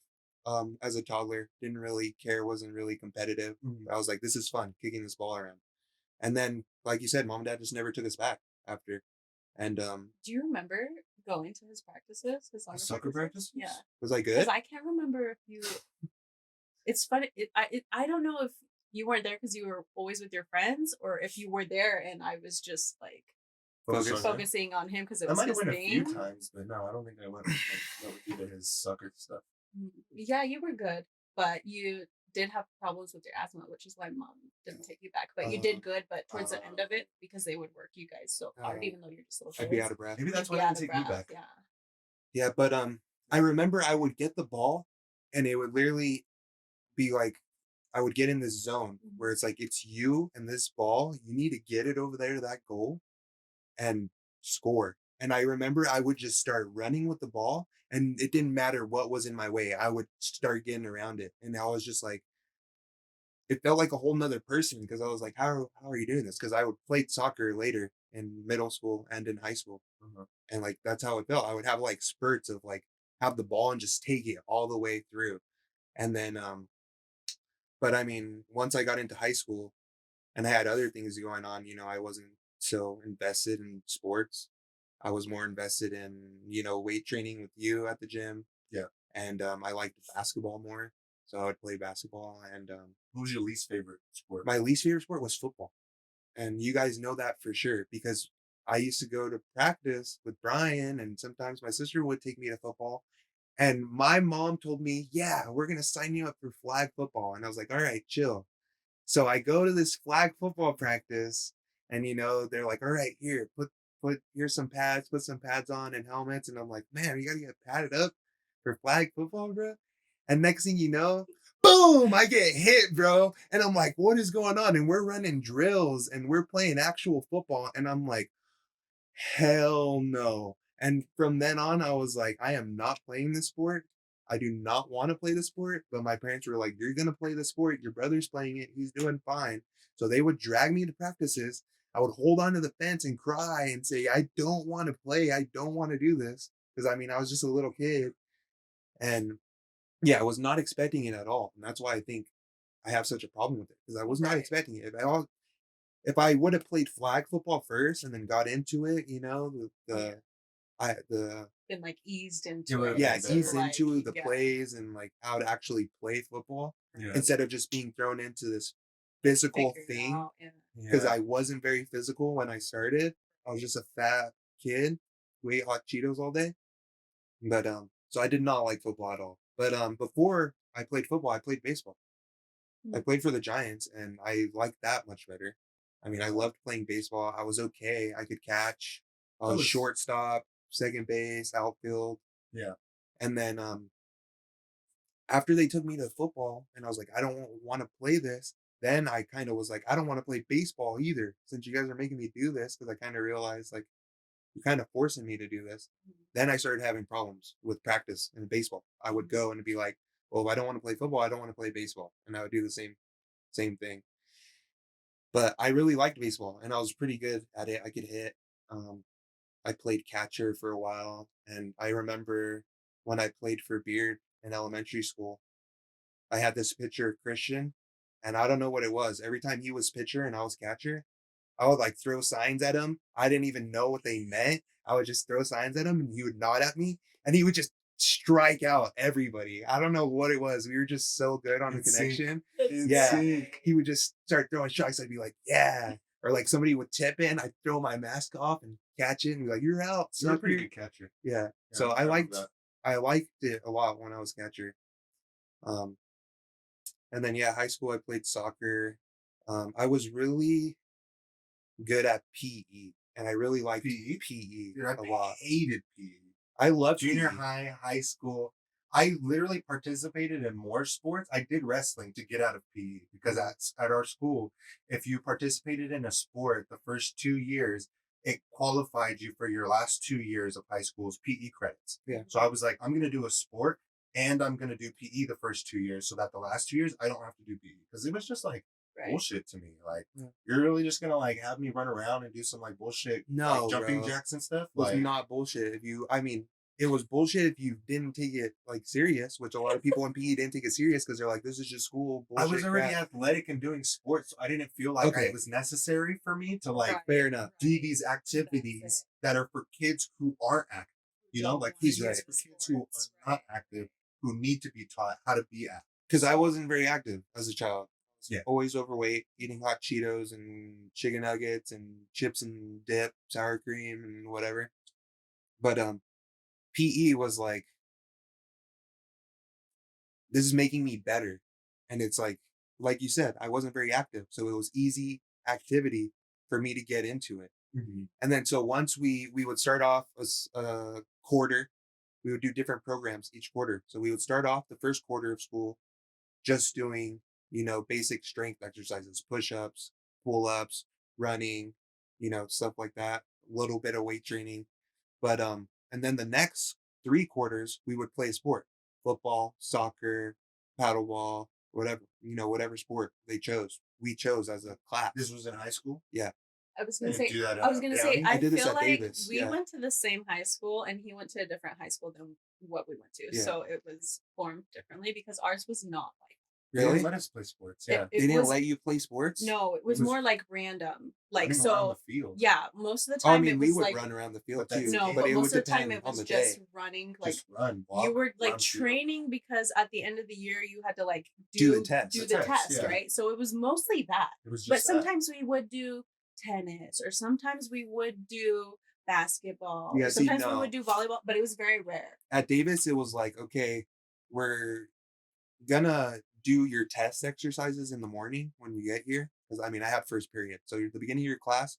as a toddler, didn't really care, wasn't really competitive. I was like, this is fun, kicking this ball around. And then, like you said, mom and dad just never took us back after. And Do you remember going to his practices? His soccer practices? Yeah. was I good? Because I can't remember if you it's funny. I don't know if you weren't there because you were always with your friends, or if you were there and I was just like Focus Focus. on him. focusing on him because it I was might have his went a few thing. times, but no, I don't think I went with you to his soccer stuff. Yeah, you were good, but you did have problems with your asthma, which is why mom didn't take you back. But you did good, but towards the end of it, because they would work you guys so hard, even though you're just little I'd be out kids, of breath. Maybe that's you'd why be they out didn't of take me breath. back. Yeah. Yeah, but I remember I would get the ball, and it would literally be like I would get in this zone where it's like it's you and this ball. You need to get it over there to that goal and score. And I remember I would just start running with the ball, and it didn't matter what was in my way. I would start getting around it, and I was just like, it felt like a whole nother person because I was like, how are you doing this? Because I would play soccer later in middle school and in high school, and like that's how it felt. I would have like spurts of like have the ball and just take it all the way through, and then but I mean, once I got into high school and I had other things going on, I wasn't so invested in sports. I was more invested in, weight training with you at the gym. Yeah. And I liked basketball more. So I would play basketball. And What was your least favorite sport? my least favorite sport was football. And you guys know that for sure because I used to go to practice with Brian, and sometimes my sister would take me to football. And my mom told me, yeah, we're going to sign you up for flag football. And I was like, all right, chill. So I go to this flag football practice, and they're like, "All right, here, put here's some pads, put some pads on and helmets." And I'm like, "Man, you gotta get padded up for flag football, bro." And next thing you know, boom, I get hit, bro. And I'm like, "What is going on?" And we're running drills and we're playing actual football, and I'm like, hell no. And from then on, I was like, I am not playing this sport. I do not want to play the sport. But my parents were like, you're going to play the sport. Your brother's playing it. He's doing fine. So they would drag me to practices. I would hold on to the fence and cry and say, I don't want to play. I don't want to do this. Because I mean, I was just a little kid. And yeah, I was not expecting it at all. And that's why I think I have such a problem with it. Because I was not Right. expecting it. If I would have played flag football first and then got into it, the Been like eased You into would've it. yeah, been so, ease better. like, into the yeah. plays and like how to actually play football Yeah. instead of just being thrown into this physical Figure it thing. out, yeah. Because I wasn't very physical when I started. I was just a fat kid who ate hot Cheetos all day. But so I did not like football at all. But before I played football, I played baseball. I played for the Giants, and I liked that much better. I mean, I loved playing baseball. I was okay. I could catch. I That was was- shortstop, second base, outfield. Yeah. And then after they took me to football, and I was like, I don't want to play this. Then I kind of was like, I don't want to play baseball either, since you guys are making me do this. Because I kind of realized like you're kind of forcing me to do this. Then I started having problems with practice in baseball. I would go and be like, well, if I don't want to play football, I don't want to play baseball, and I would do the same thing. But I really liked baseball, and I was pretty good at it. I could hit. Um, I played catcher for a while, and I remember when I played for Beard in elementary school, I had this pitcher, Christian, and I don't know what it was. Every time he was pitcher and I was catcher, I would like throw signs at him. I didn't even know what they meant. I would just throw signs at him, and he would nod at me, and he would just strike out everybody. I don't know what it was. We were just so good on the In sync. connection. In Yeah. sync. He would just start throwing strikes. I'd be like, yeah. Or like somebody would tip in, I'd throw my mask off and catch it and be like, you're out. You're a pretty sucker." good catcher. Yeah. Yeah, So I remember that. I liked it a lot when I was catcher. Um, and then yeah, high school I played soccer. I was really good at PE, and I really liked PE? PE Dude, I a lot. hated PE. I loved Junior PE. high, high school. I literally participated in more sports. I did wrestling to get out of PE because at our school, if you participated in a sport the first 2 years, it qualified you for your last 2 years of high school's PE credits. Yeah. So I was like, I'm going to do a sport and I'm going to do PE the first 2 years so that the last 2 years I don't have to do PE because it was just like Right. bullshit to me. Like, Yeah. you're really just going to like have me run around and do some like bullshit No, like, jumping bro. jacks and stuff? Was Like, not bullshit. It was bullshit if you didn't take it like serious, which a lot of people in PE didn't take it serious because they're like, this is just school I bullshit. was already crap. athletic and doing sports, so I didn't feel like Okay. it was necessary for me to like Right. Fair enough. do these activities that are for kids who aren't active. You know, like He's PE is right. for kids who are not active, who need to be taught how to be active. because I wasn't very active as a child. Yeah. Always overweight, eating hot Cheetos and chicken nuggets and chips and dip, sour cream and whatever. But PE was like, this is making me better. And it's like you said, I wasn't very active. So it was easy activity for me to get into it. Mhm. And then so once we would start off a quarter, we would do different programs each quarter. So we would start off the first quarter of school just doing, basic strength exercises, push-ups, pull-ups, running, stuff like that, a little bit of weight training. But and then the next 3 quarters we would play a sport. Football, soccer, paddleball, whatever, whatever sport they chose. We chose as a class. This was in high school. Yeah. I was I gonna didn't say do that. I was gonna say Downey. I I did this feel at like Davis, we yeah. went to the same high school and he went to a different high school than what we went to. Yeah. So it was formed differently because ours was not like They didn't Really? let us play sports. it, Yeah, it They didn't was let you play sports? no, it was was more like random. Like running around so the field. yeah, most of the Oh, I time mean, it we was would like run around the field But that's too, no, but but it would most of the time depend it on was the just day. running like Just run. you Walk, were like run field. training because at the end of the year you had to like Do the do test. do The the test, test, yeah. right? So it was mostly that. It was But just that. sometimes we would do tennis or sometimes we would do basketball Yeah, or see, sometimes we no. would do volleyball, but it was very rare. At Davis, it was like, okay, we're gonna do your test exercises in the morning when we get here. Because I mean, I have first period. So at the beginning of your class,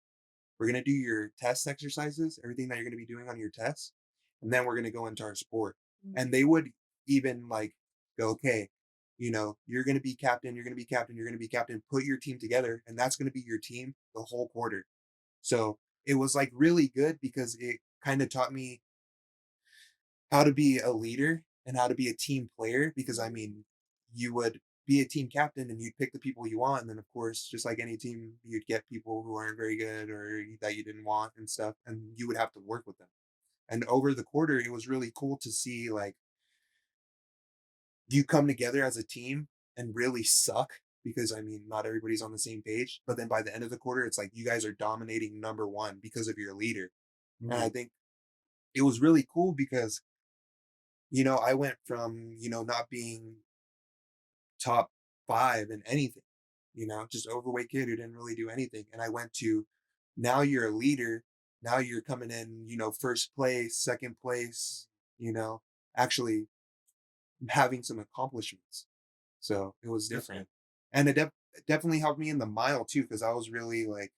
we're gonna do your test exercises, everything that you're gonna be doing on your tests, and then we're gonna go into our sport. And they would even like go, okay, you're gonna be captain, you're gonna be captain, you're gonna be captain, put your team together, and that's gonna be your team the whole quarter. So it was like really good because it kind of taught me how to be a leader and how to be a team player because I mean, you would be a team captain and you'd pick the people you want. And then, of course, just like any team, you'd get people who aren't very good or that you didn't want and stuff, and you would have to work with them. And over the quarter, it was really cool to see like you come together as a team and really suck because I mean, not everybody's on the same page. But then by the end of the quarter, it's like you guys are dominating number one because of your leader. And I Mm. think it was really cool because I went from, not being top 5 in anything, just overweight kid who didn't really do anything. And I went to now you're a leader. Now you're coming in, first place, second place, you know, actually having some accomplishments. So it was That's different. And it definitely helped me in the mile too, because I was really like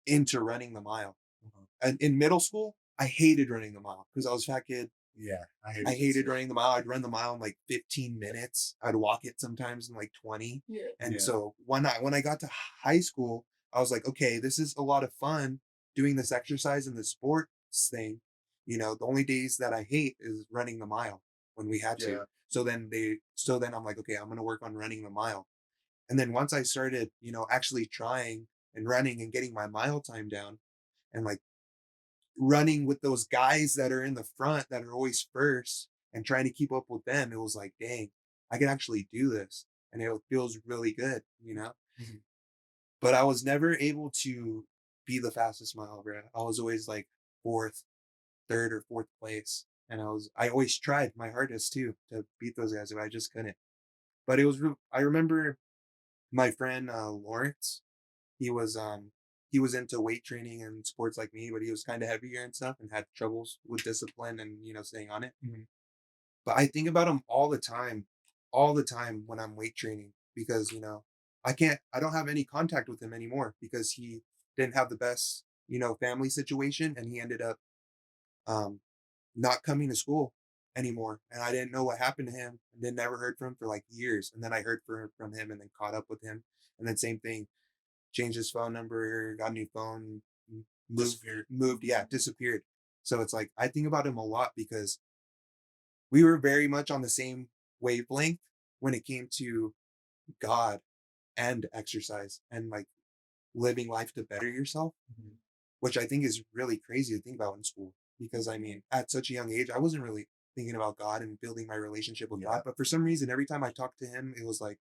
into running the mile. Mhm. And in middle school, I hated running the mile because I was a fat kid. Yeah, I I hated running the mile. I'd run the mile in like 15 minutes. I'd walk it sometimes in like 20. Yeah. And Yeah. so when I got to high school, I was like, okay, this is a lot of fun doing this exercise and the sports thing. The only days that I hate is running the mile when we had to. Yeah. So then I'm like, okay, I'm gonna work on running the mile. And then once I started, actually trying and running and getting my mile time down and like running with those guys that are in the front that are always first and trying to keep up with them, it was like, dang, I can actually do this. And it feels really good. Mhm. But I was never able to be the fastest mile, bro. I was always like fourth, third, or fourth place. And I always tried my hardest too to beat those guys, but I just couldn't. But I remember my friend Lawrence, he was into weight training and sports like me, but he was kind of heavier and stuff and had troubles with discipline and staying on it. Mhm. But I think about him all the time when I'm weight training because I don't have any contact with him anymore because he didn't have the best family situation and he ended up um not coming to school anymore. And I didn't know what happened to him and then never heard from him for like years. And then I heard from him and then caught up with him. And then same thing, changed his phone number, got a new phone, Disappeared. yeah, disappeared. So it's like I think about him a lot because we were very much on the same wavelength when it came to God and exercise and like living life to better yourself, Mhm. which I think is really crazy to think about in school. Because I mean, at such a young age, I wasn't really thinking about God and building my relationship with Yeah. God. But for some reason, every time I talked to him, it was like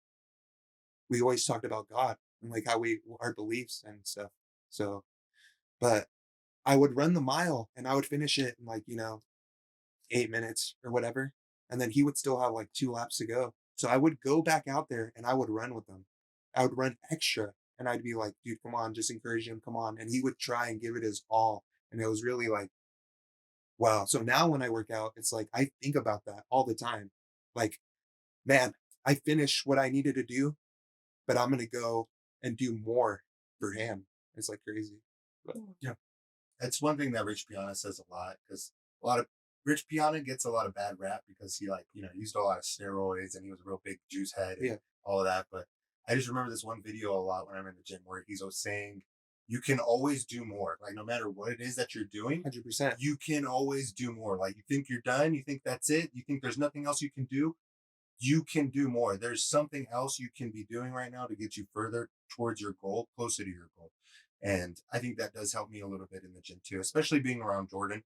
we always talked about God and like how our beliefs and stuff. So, but I would run the mile and I would finish it in like 8 minutes or whatever, and then he would still have like 2 laps to go, So I would go back out there and I would run with them. I would run extra and I'd be like, dude, come on, just encourage him, come on. And he would try and give it his all. And it was really like, wow. So now when I work out, it's like I think about that all the time. Like, man, I finished what I needed to do, but I'm gonna go and do more for him. It's like crazy. But Yeah. It's one thing that Rich Piana says a lot because a lot of Rich Piana gets a lot of bad rap because he like used a lot of steroids and he was a real big juice head and yeah, all of that. But I just remember this one video a lot when I'm in the gym where he's always saying you can always do more. Like no matter what it is that you're doing, 100%. you can always do more. Like you think you're done, you think that's it, you think there's nothing else you can do. You can do more. There's something else you can be doing right now to get you further towards your goal, closer to your goal. And I think that does help me a little bit in the gym too, especially being around Jordan.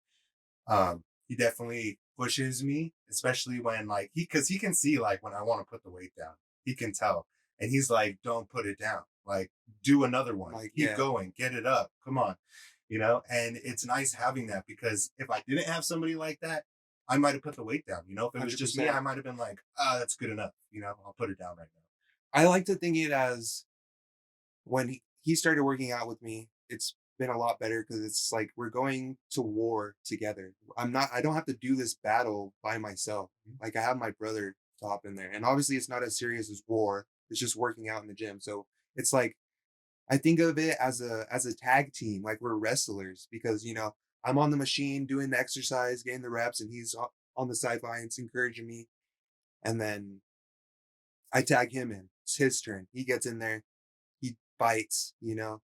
He definitely pushes me, especially when like because he can see like when I want to put the weight down. He can tell. And he's like, don't put it down. Like, do another one. Like, Keep yeah, going. Get it up. Come on. And it's nice having that because if I didn't have somebody like that, I might have put the weight down. If it was just me, 100%. I might have been like, ah, that's good enough. I'll put it down right now. I like to think it as when he started working out with me, it's been a lot better because it's like we're going to war together. I don't have to do this battle by myself. Like I have my brother to hop in there. And obviously it's not as serious as war. It's just working out in the gym. So it's like I think of it as a tag team, like we're wrestlers because I'm on the machine doing the exercise, getting the reps, and he's on the sidelines encouraging me. And then I tag him in. It's his turn. He gets in there, he bites,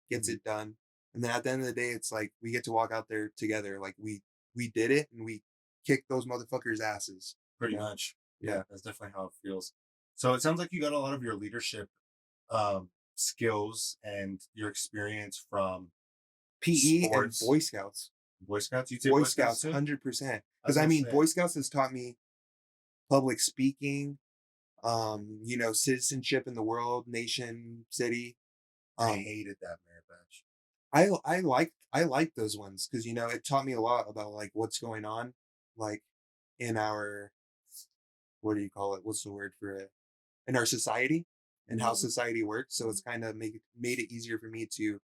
gets Mhm. it done. And then at the end of the day, it's like we get to walk out there together. Like we did it and we kicked those motherfuckers' asses. Pretty much. Yeah. Yeah, that's definitely how it feels. So it sounds like you got a lot of your leadership skills and your experience from PE and sports. Boy Scouts. Boy Scouts. You take Boy Boy Scouts Scouts, too? 100%. I was Because I gonna mean, say. Boy Scouts has taught me public speaking, citizenship in the world, nation, city. I Um, hated that merit badge. I like those ones because it taught me a lot about like what's going on, like in our what do you call it? What's the word for it? In our society and how Mhm. society works. So it's kind of made it easier for me to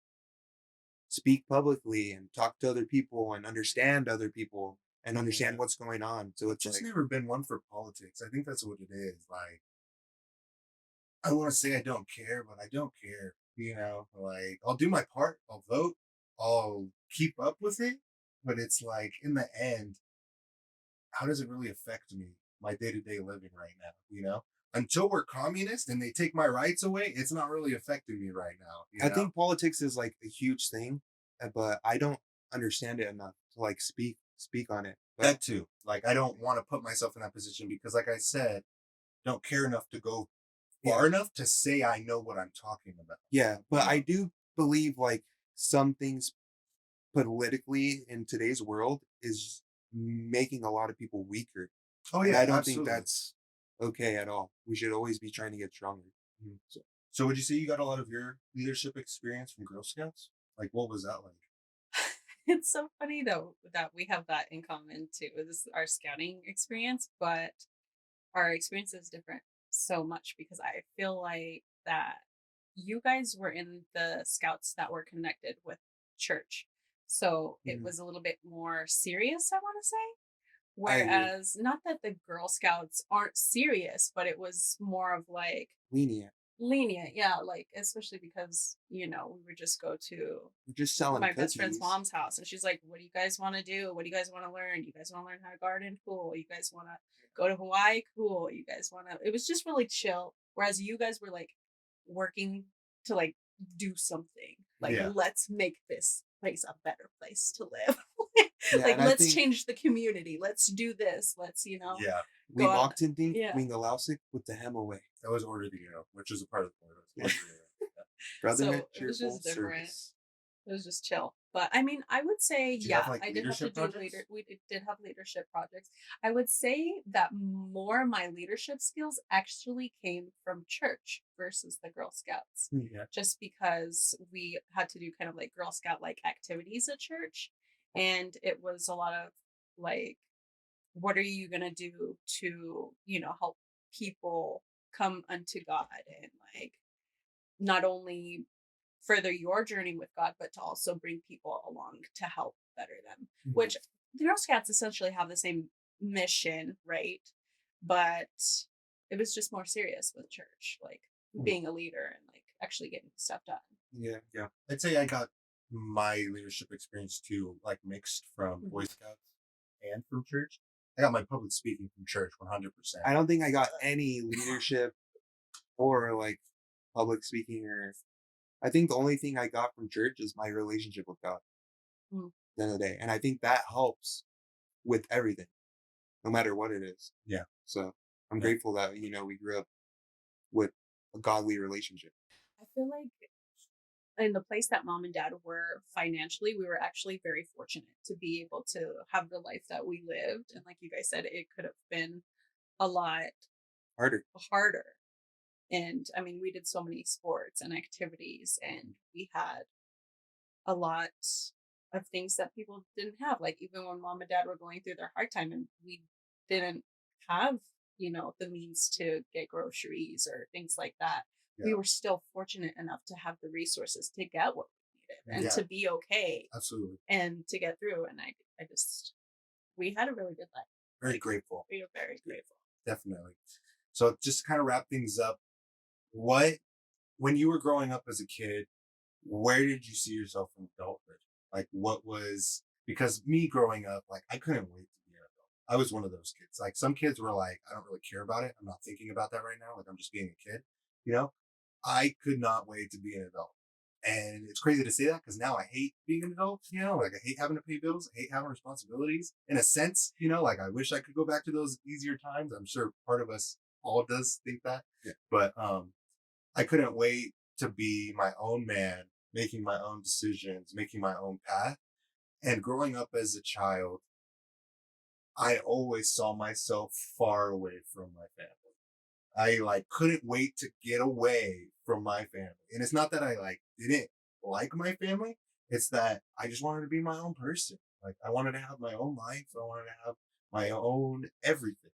speak publicly and talk to other people and understand other people and understand Yeah. what's going on. So I've it's just like, never been one for politics. I think that's what it is. Like, I want to say I don't care, but I don't care. Like I'll do my part. I'll vote. I'll keep up with it. But it's like in the end, how does it really affect me, my day to day living right now? Until we're communist and they take my rights away, it's not really affecting me right now. I think politics is like a huge thing, but I don't understand it enough to like speak on it. But That too. Like I don't want to put myself in that position because, like I said, don't care enough to go yeah, far enough to say I know what I'm talking about. yeah, You but I know? do believe like some things politically in today's world is making a lot of people weaker. Oh And yeah, I don't think absolutely. that's okay at all. We should always be trying to get stronger. Mhm. So So would you say you got a lot of your leadership experience from Girl Scouts? Like what was that like? It's so funny though that we have that in common too. This is our scouting experience, but our experience is different so much because I feel like that you guys were in the scouts that were connected with church. So it mhm, was a little bit more serious, I want to say. I agree. Whereas, not that the Girl Scouts aren't serious, but it was more of like Lenient. lenient. Yeah. Like, especially because, we would just go to We're just selling my best friend's cookies. mom's house and she's like, what do you guys want to do? What do you guys want to learn? You guys want to learn how to garden? Cool. You guys want to go to Hawaii? Cool. You guys want to, it was just really chill. Whereas you guys were like working to like do something. Like, Yeah. let's make this place a better place to live. Yeah, Like, and I let's think change the community. Let's do this. Let's, Yeah. we go out. mocked think Yeah. wing the lousik with the hem away. That was Order the Hero, which was a part of the point. Yeah. Yeah. Brotherhood, So it was cheerful just different. service. It was just chill. But I mean, I would say, Do you have yeah, like I did have to leadership do projects? did have leadership projects. I would say that more my leadership skills actually came from church versus the Girl Scouts, Hmm. Yeah. just because we had to do kind of like Girl Scout like activities at church. And it was a lot of like, what are you going to do to, help people come unto God and like not only further your journey with God, but to also bring people along to help better them. Mhm. Which the Girl Scouts essentially have the same mission, right? But it was just more serious with church, like Mhm. being a leader and like actually getting stuff done. Yeah. I'd say I got my leadership experience too, like mixed from Boy Mhm. Scouts and from church. I got my public speaking from church 100%. I don't think I got any leadership or like public speaking, or I think the only thing I got from church is my relationship with God Mm. at the end of the day. And I think that helps with everything, no matter what it is. Yeah. So I'm Yeah. grateful that, we grew up with a godly relationship. I feel like in the place that mom and dad were financially, we were actually very fortunate to be able to have the life that we lived. And like you guys said, it could have been a lot Harder. harder. And I mean, we did so many sports and activities, and we had a lot of things that people didn't have. Like even when mom and dad were going through their hard time and we didn't have, the means to get groceries or things like that, we Yeah. were still fortunate enough to have the resources to get what we needed and Yeah. to be okay Absolutely. and to get through. And I just, we had a really good life. Very Like, grateful. we were very grateful. Definitely. So just to kind of wrap things up, when you were growing up as a kid, where did you see yourself in adulthood? Like because me growing up, like I couldn't wait to be an adult. I was one of those kids. Like some kids were like, I don't really care about it. I'm not thinking about that right now. Like I'm just being a kid, you know? I could not wait to be an adult. And it's crazy to say that because now I hate being an adult, like I hate having to pay bills. I hate having responsibilities in a sense, like I wish I could go back to those easier times. I'm sure part of us all does think that. Yeah. But I couldn't wait to be my own man, making my own decisions, making my own path. And growing up as a child, I always saw myself far away from my family. I like couldn't wait to get away from my family. And it's not that I like didn't like my family. It's that I just wanted to be my own person. Like I wanted to have my own life. I wanted to have my own everything.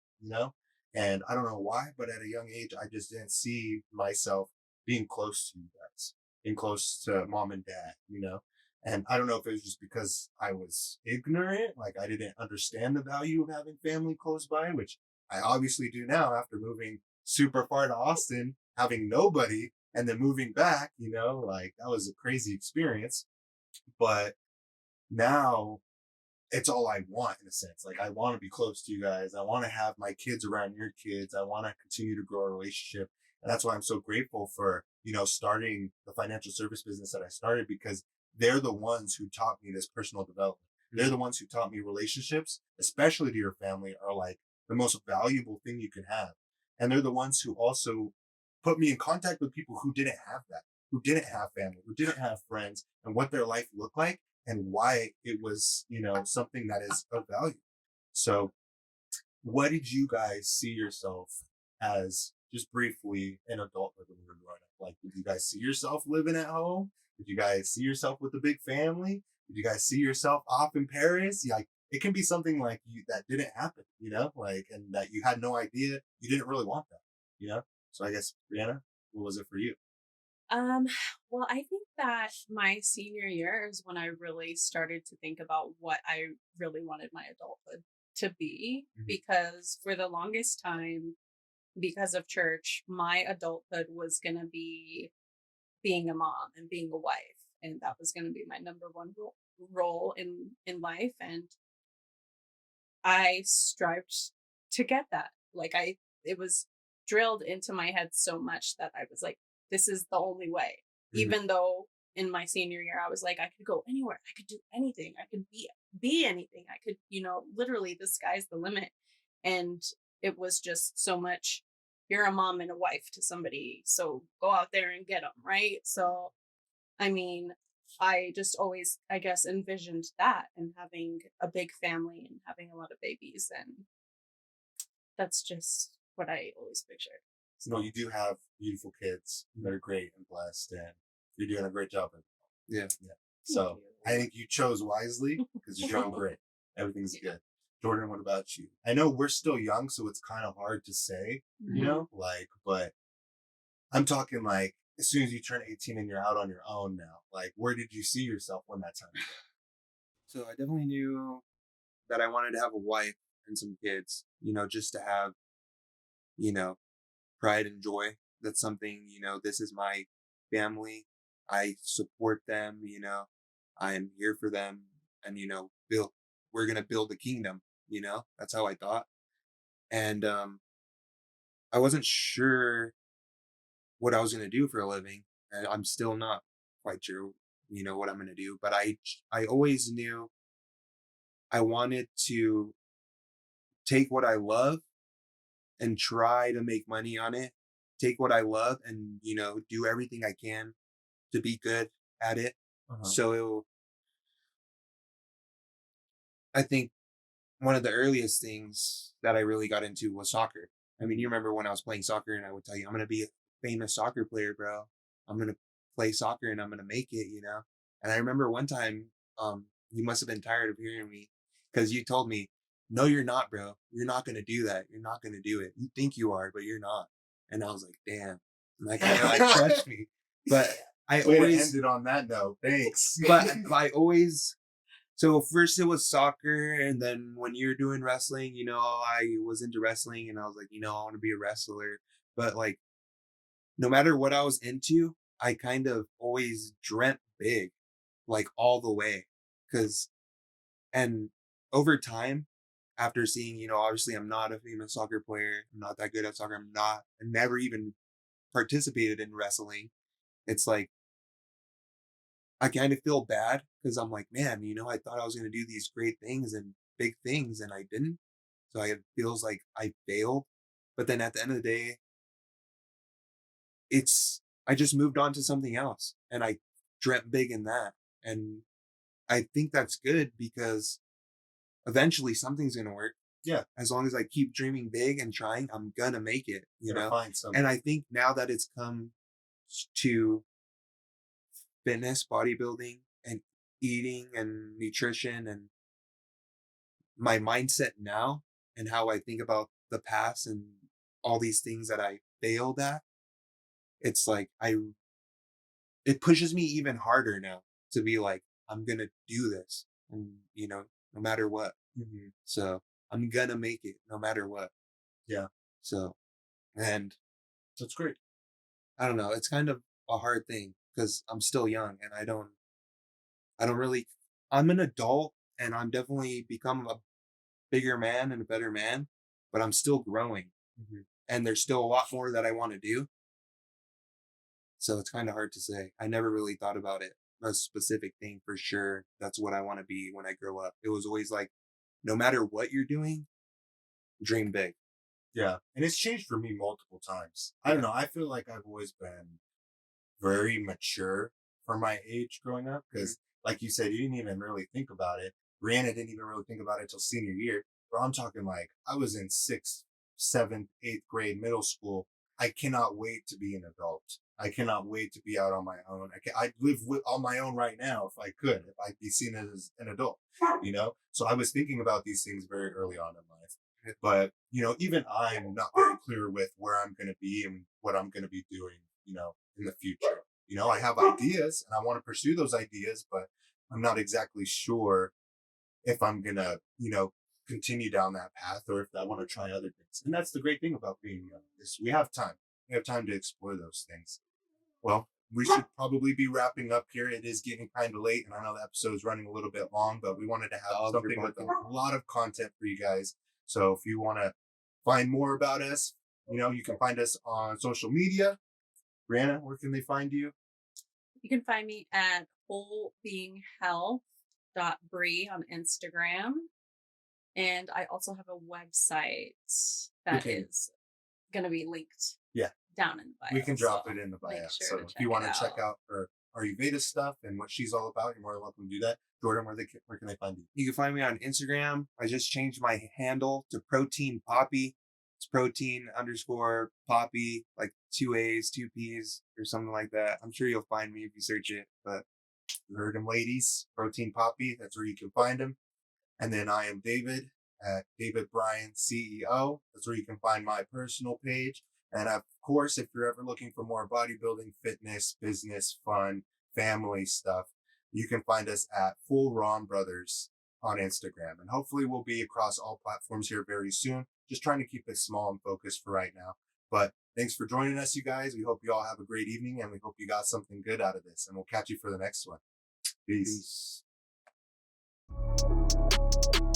And I don't know why, but at a young age, I just didn't see myself being close to you guys, being close to mom and dad. And I don't know if it was just because I was ignorant, like I didn't understand the value of having family close by, which I obviously do now after moving super far to Austin, having nobody, and then moving back, like that was a crazy experience. But now it's all I want in a sense. Like I want to be close to you guys. I want to have my kids around your kids. I want to continue to grow a relationship. And that's why I'm so grateful for, starting the financial service business that I started because they're the ones who taught me this personal development. They're the ones who taught me relationships, especially to your family, are like the most valuable thing you can have. And they're the ones who also put me in contact with people who didn't have that, who didn't have family, who didn't have friends, and what their life looked like and why it was, something that is of value. So what did you guys see yourself as just briefly in adulthood when you were growing up? Like, did you guys see yourself living at home? Did you guys see yourself with a big family? Did you guys see yourself off in Paris? Like, it can be something like that didn't happen, like, and that you had no idea. You didn't really want that. So I guess, Brianna, what was it for you? Well, I think that my senior year is when I really started to think about what I really wanted my adulthood to be, Mhm. because for the longest time, because of church, my adulthood was going to be being a mom and being a wife, and that was going to be my number one role in life, and I strived to get that. Like it was drilled into my head so much that I was like, this is the only way. Mhm. Even though in my senior year, I was like, I could go anywhere. I could do anything. I could be anything. I could, literally the sky's the limit. And it was just so much, you're a mom and a wife to somebody. So go out there and get them. Right. So, I mean, I just always, I guess, envisioned that and having a big family and having a lot of babies. And that's just what I always pictured. No, you do have beautiful kids that are great and blessed, and you're doing a great job. Yeah. So Thank you. I think you chose wisely because you're doing great. Everything's good. Jordan, what about you? I know we're still young, so it's kind of hard to say, you Mhm. know, like, but I'm talking like as soon as you turn 18 and you're out on your own now, like, where did you see yourself when that time came? So I definitely knew that I wanted to have a wife and some kids, just to have, you know, pride and joy. That's something, this is my family. I support them, I am here for them and, we're going to build a kingdom, that's how I thought. And, I wasn't sure what I was going to do for a living. And I'm still not quite sure, what I'm going to do, but I always knew I wanted to take what I love and try to make money on it. Take what I love and, do everything I can to be good at it. Uh-huh. So I think one of the earliest things that I really got into was soccer. I mean, you remember when I was playing soccer and I would tell you, I'm going to be a famous soccer player, bro. I'm going to play soccer and I'm going to make it. And I remember one time, you must have been tired of hearing me because you told me, no, you're not, bro. You're not going to do that. You're not going to do it. You think you are, but you're not. And I was like, damn. And that kind of like crushed me. But I Way to always, end it on that note. Thanks. but I always, so first it was soccer, and then when you're doing wrestling, I was into wrestling, and I was like, I want to be a wrestler. But like, no matter what I was into, I kind of always dreamt big, like all the way. Cause, and over time, after seeing, obviously I'm not a famous soccer player, I'm not that good at soccer, I never even participated in wrestling. It's like, I kind of feel bad because I'm like, man, I thought I was going to do these great things and big things and I didn't. So it feels like I failed. But then at the end of the day, I just moved on to something else and I dreamt big in that. And I think that's good because eventually something's going to work. Yeah. As long as I keep dreaming big and trying, I'm going to make it, You're gonna find something. And I think now that it's come to fitness, bodybuilding, and eating and nutrition and my mindset now and how I think about the past and all these things that I failed at, it's like it pushes me even harder now to be like, I'm gonna do this. And no matter what. Mhm. So I'm gonna make it no matter what. Yeah. So and That's great. I don't know, it's kind of a hard thing because I'm still young and I don't really I'm an adult and I'm definitely become a bigger man and a better man, but I'm still growing. Mhm. And there's still a lot more that I want to do. So it's kind of hard to say. I never really thought about it. A specific thing for sure. That's what I want to be when I grow up. It was always like, no matter what you're doing, dream big. Yeah. And it's changed for me multiple times. I don't know. I feel like I've always been very mature for my age growing up because, like you said, you didn't even really think about it. Rihanna didn't even really think about it until senior year. But I'm talking like I was in sixth, seventh, eighth grade, middle school. I cannot wait to be an adult. I cannot wait to be out on my own. I'd live on my own right now if I could, if I'd be seen as an adult, So I was thinking about these things very early on in life. But, even I'm not very clear with where I'm going to be and what I'm going to be doing, in the future. I have ideas and I want to pursue those ideas, but I'm not exactly sure if I'm going to, continue down that path or if I want to try other things. And that's the great thing about being young is we have time. We have time to explore those things. Well, we should probably be wrapping up here. It is getting kind of late, and I know the episode is running a little bit long, but we wanted to have something with a lot of content for you guys. So if you want to find more about us, you can find us on social media. Brianna, where can they find you? You can find me at wholebeinghealth.bree on Instagram. And I also have a website that is going to be linked down in the bio. We can drop it in the bio. Sure so if you want to check out her Ayurveda stuff and what she's all about, you're more than welcome to do that. Jordan, where can they find you? You can find me on Instagram. I just changed my handle to Protein Poppy. It's protein_poppy, like 2 A's, 2 P's, or something like that. I'm sure you'll find me if you search it. But you heard him, ladies. Protein Poppy. That's where you can find him. And then I am David at David Bryan CEO. That's where you can find my personal page. And of course, if you're ever looking for more bodybuilding, fitness, business, fun, family stuff, you can find us at Full Ron Brothers on Instagram. And hopefully we'll be across all platforms here very soon. Just trying to keep it small and focused for right now. But thanks for joining us, you guys. We hope you all have a great evening and we hope you got something good out of this. And we'll catch you for the next one. Peace. Peace.